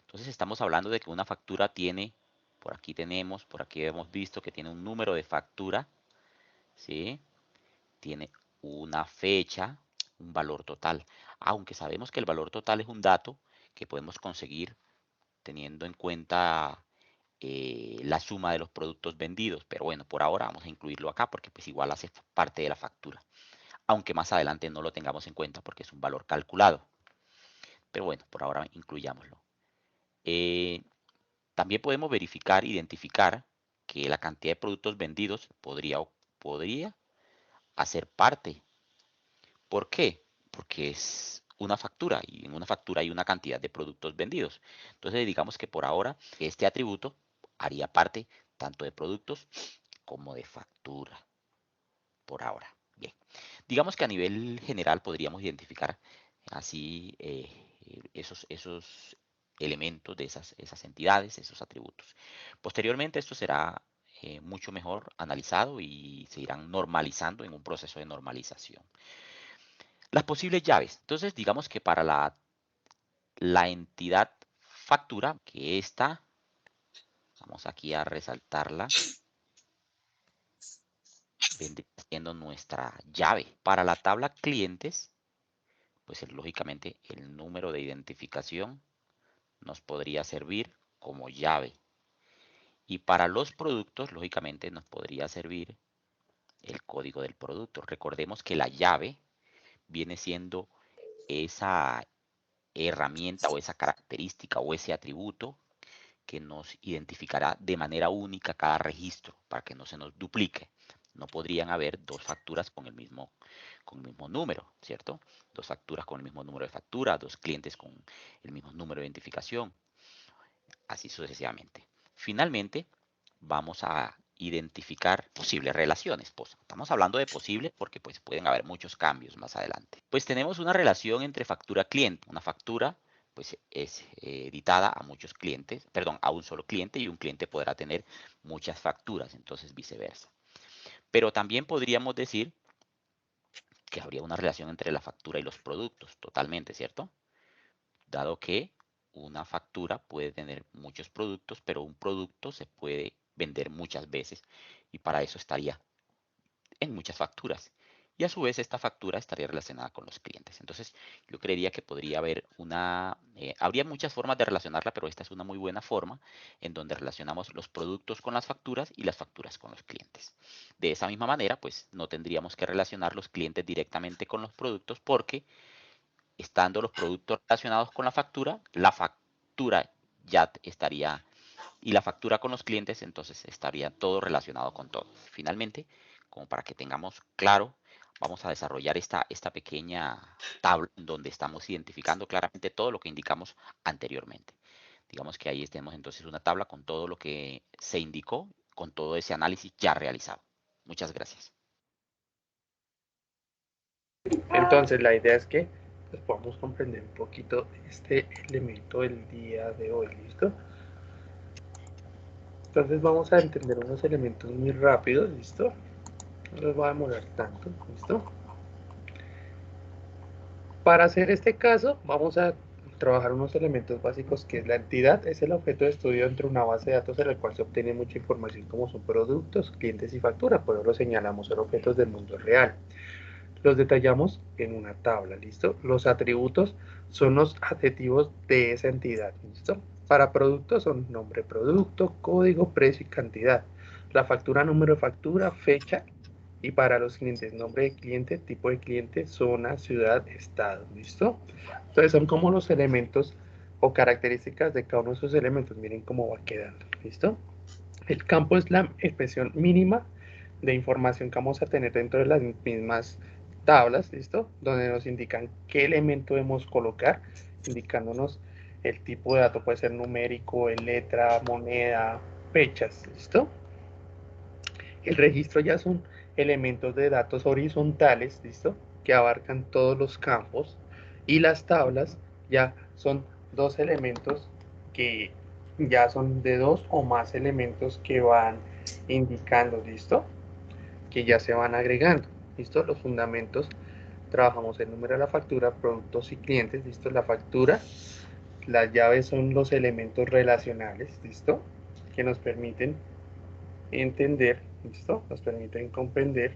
Entonces estamos hablando de que una factura tiene, por aquí hemos visto que tiene un número de factura, ¿sí? Tiene una fecha, un valor total. Aunque sabemos que el valor total es un dato que podemos conseguir teniendo en cuenta la suma de los productos vendidos. Pero bueno, por ahora vamos a incluirlo acá porque pues igual hace parte de la factura. Aunque más adelante no lo tengamos en cuenta porque es un valor calculado. Pero bueno, por ahora incluyámoslo. También podemos identificar que la cantidad de productos vendidos podría hacer parte. ¿Por qué? Porque es una factura, y en una factura hay una cantidad de productos vendidos. Entonces digamos que por ahora este atributo haría parte tanto de productos como de factura, por ahora. Bien, digamos que a nivel general podríamos identificar así esos elementos de esas entidades, esos atributos. Posteriormente esto será mucho mejor analizado y se irán normalizando en un proceso de normalización. Las posibles llaves. Entonces, digamos que para la entidad factura, que esta, vamos aquí a resaltarla, vendría siendo nuestra llave. Para la tabla clientes, pues lógicamente el número de identificación nos podría servir como llave. Y para los productos, lógicamente nos podría servir el código del producto. Recordemos que la llave viene siendo esa herramienta o esa característica o ese atributo que nos identificará de manera única cada registro para que no se nos duplique. No podrían haber dos facturas con el mismo número, ¿cierto? Dos facturas con el mismo número de factura, dos clientes con el mismo número de identificación, así sucesivamente. Finalmente, vamos a identificar posibles relaciones. Pues, estamos hablando de posibles porque pues, pueden haber muchos cambios más adelante. Pues tenemos una relación entre factura-cliente. Una factura pues, es editada a muchos clientes, perdón, a un solo cliente, y un cliente podrá tener muchas facturas, entonces viceversa. Pero también podríamos decir que habría una relación entre la factura y los productos, totalmente, ¿cierto? Dado que una factura puede tener muchos productos, pero un producto se puede vender muchas veces y para eso estaría en muchas facturas. Y a su vez esta factura estaría relacionada con los clientes. Entonces yo creería que podría haber habría muchas formas de relacionarla, pero esta es una muy buena forma en donde relacionamos los productos con las facturas y las facturas con los clientes. De esa misma manera, pues no tendríamos que relacionar los clientes directamente con los productos porque estando los productos relacionados con la factura ya estaría, y la factura con los clientes, entonces estaría todo relacionado con todo. Finalmente, como para que tengamos claro, vamos a desarrollar esta pequeña tabla donde estamos identificando claramente todo lo que indicamos anteriormente. Digamos que ahí tenemos entonces una tabla con todo lo que se indicó, con todo ese análisis ya realizado. Muchas gracias. Entonces la idea es que pues, podamos comprender un poquito este elemento del día de hoy, ¿listo? Entonces vamos a entender unos elementos muy rápidos, ¿listo? No les va a demorar tanto, ¿listo? Para hacer este caso, vamos a trabajar unos elementos básicos que es la entidad, es el objeto de estudio dentro de una base de datos en la cual se obtiene mucha información como son productos, clientes y facturas, por eso lo señalamos, son objetos del mundo real. Los detallamos en una tabla, ¿listo? Los atributos son los adjetivos de esa entidad, ¿listo? Para productos son nombre producto, código, precio y cantidad. La factura, número de factura, fecha. Y para los clientes, nombre de cliente, tipo de cliente, zona, ciudad, estado, ¿listo? Entonces son como los elementos o características de cada uno de esos elementos. Miren cómo va quedando, ¿listo? El campo es la expresión mínima de información que vamos a tener dentro de las mismas tablas, ¿listo? Donde nos indican qué elemento debemos colocar, indicándonos el tipo de dato, puede ser numérico, en letra, moneda, fechas, ¿listo? El registro ya son elementos de datos horizontales, ¿listo? Que abarcan todos los campos, y las tablas ya son dos elementos que ya son de dos o más elementos que van indicando, ¿listo? Que ya se van agregando, ¿listo? Los fundamentos, trabajamos el número de la factura, productos y clientes, ¿listo? La factura, las llaves son los elementos relacionales, ¿listo? Que nos permiten entender, ¿listo? Nos permiten comprender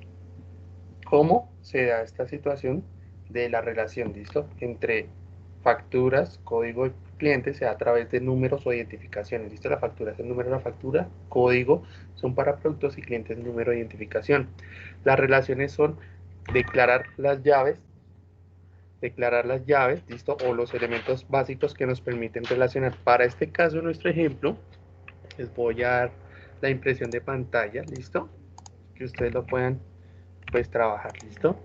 cómo se da esta situación de la relación, ¿listo? Entre facturas, código de cliente se da a través de números o identificaciones, ¿listo? La factura es el número de la factura, código son para productos y clientes número de identificación. Las relaciones son declarar las llaves, ¿listo? O los elementos básicos que nos permiten relacionar. Para este caso, en nuestro ejemplo, les voy a dar la impresión de pantalla, ¿listo? Que ustedes lo puedan pues trabajar, ¿listo?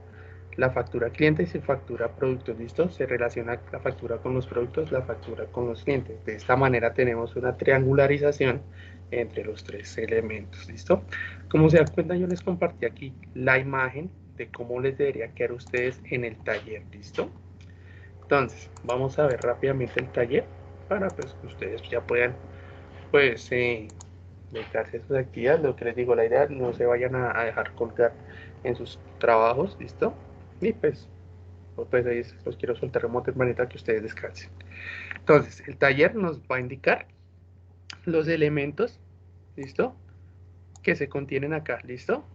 la factura clientes y factura productos, ¿listo? Se relaciona la factura con los productos, la factura con los clientes. De esta manera tenemos una triangularización entre los tres elementos, ¿listo? Como se dan cuenta, yo les compartí aquí la imagen de cómo les debería quedar a ustedes en el taller, ¿listo? Entonces, vamos a ver rápidamente el taller para pues, que ustedes ya puedan pues dedicarse a sus actividades. Lo que les digo, la idea no se vayan a dejar colgar en sus trabajos, ¿listo? Y pues ahí los quiero soltar un montón para que ustedes descansen. Entonces, el taller nos va a indicar los elementos, ¿listo? Que se contienen acá, ¿listo?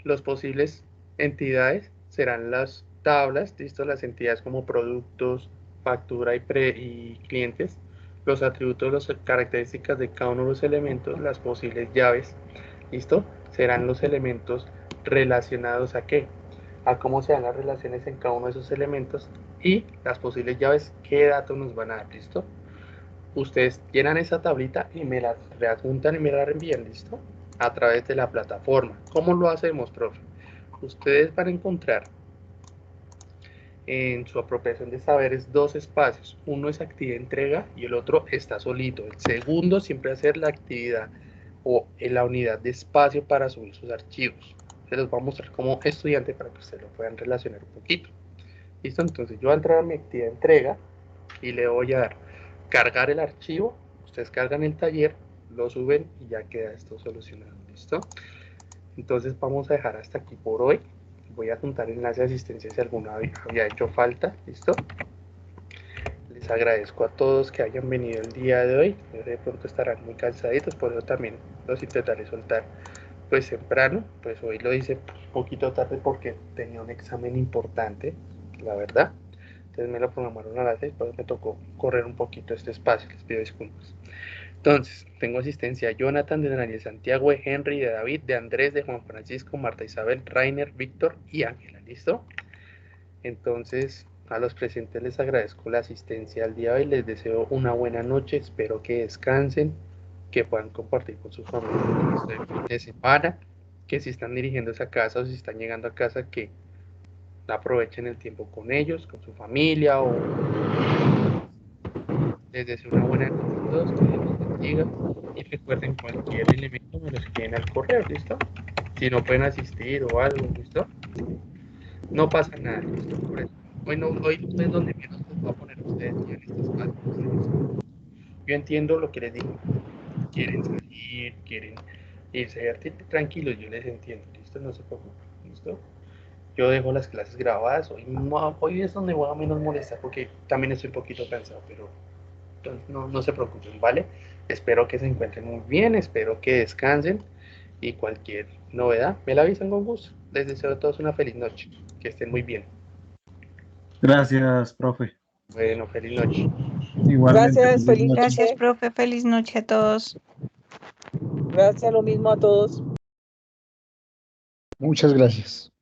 Los posibles entidades serán las tablas, ¿listo? Las entidades como productos, factura y clientes, los atributos, las características de cada uno de los elementos, las posibles llaves, ¿listo? Serán los elementos relacionados a qué, a cómo se dan las relaciones en cada uno de esos elementos y las posibles llaves, qué datos nos van a dar, ¿listo? Ustedes llenan esa tablita y me la readjuntan y me la reenvían, ¿listo? A través de la plataforma. ¿Cómo lo hacemos, profe? Ustedes van a encontrar en su apropiación de saberes dos espacios. Uno es actividad entrega y el otro está solito. El segundo siempre va a ser la actividad o en la unidad de espacio para subir sus archivos. Se los voy a mostrar como estudiante para que ustedes lo puedan relacionar un poquito. ¿Listo? Entonces yo voy a entrar a mi actividad entrega y le voy a dar cargar el archivo. Ustedes cargan el taller, lo suben y ya queda esto solucionado. ¿Listo? Entonces vamos a dejar hasta aquí por hoy. Voy a juntar enlace de asistencia si alguna había hecho falta. ¿Listo? Les agradezco a todos que hayan venido el día de hoy. De pronto estarán muy cansaditos, por eso también los intentaré soltar pues temprano. Pues hoy lo hice un poquito tarde porque tenía un examen importante, la verdad. Entonces me lo programaron a las 6, pues me tocó correr un poquito este espacio. Les pido disculpas. Entonces, tengo asistencia de Jonathan, de Daniel Santiago, de Henry, de David, de Andrés, de Juan Francisco, Marta Isabel, Rainer, Víctor y Ángela. ¿Listo? Entonces, a los presentes les agradezco la asistencia al día de hoy. Les deseo una buena noche. Espero que descansen, que puedan compartir con sus familias este fin de semana, que si están dirigiéndose a casa o si están llegando a casa, que aprovechen el tiempo con ellos, con su familia o les deseo una buena noche a todos, que Dios los bendiga y recuerden cualquier elemento me lo escriben al correo, ¿listo? Si no pueden asistir o algo, ¿listo? No pasa nada, ¿listo? Por eso. Hoy es donde menos les voy a poner a ustedes ya en este espacio. ¿Listo? Yo entiendo lo que les digo. Quieren salir, quieren irse tranquilos, yo les entiendo, ¿listo? No se preocupen, ¿listo? Yo dejo las clases grabadas, hoy es donde voy a menos molestar porque también estoy un poquito cansado, pero no se preocupen, ¿vale? Espero que se encuentren muy bien, espero que descansen y cualquier novedad me la avisan con gusto. Les deseo a todos una feliz noche, que estén muy bien. Gracias, profe. Bueno, feliz noche. Igualmente. Gracias, feliz noche. Gracias, profe. Feliz noche a todos. Gracias, lo mismo a todos. Muchas gracias.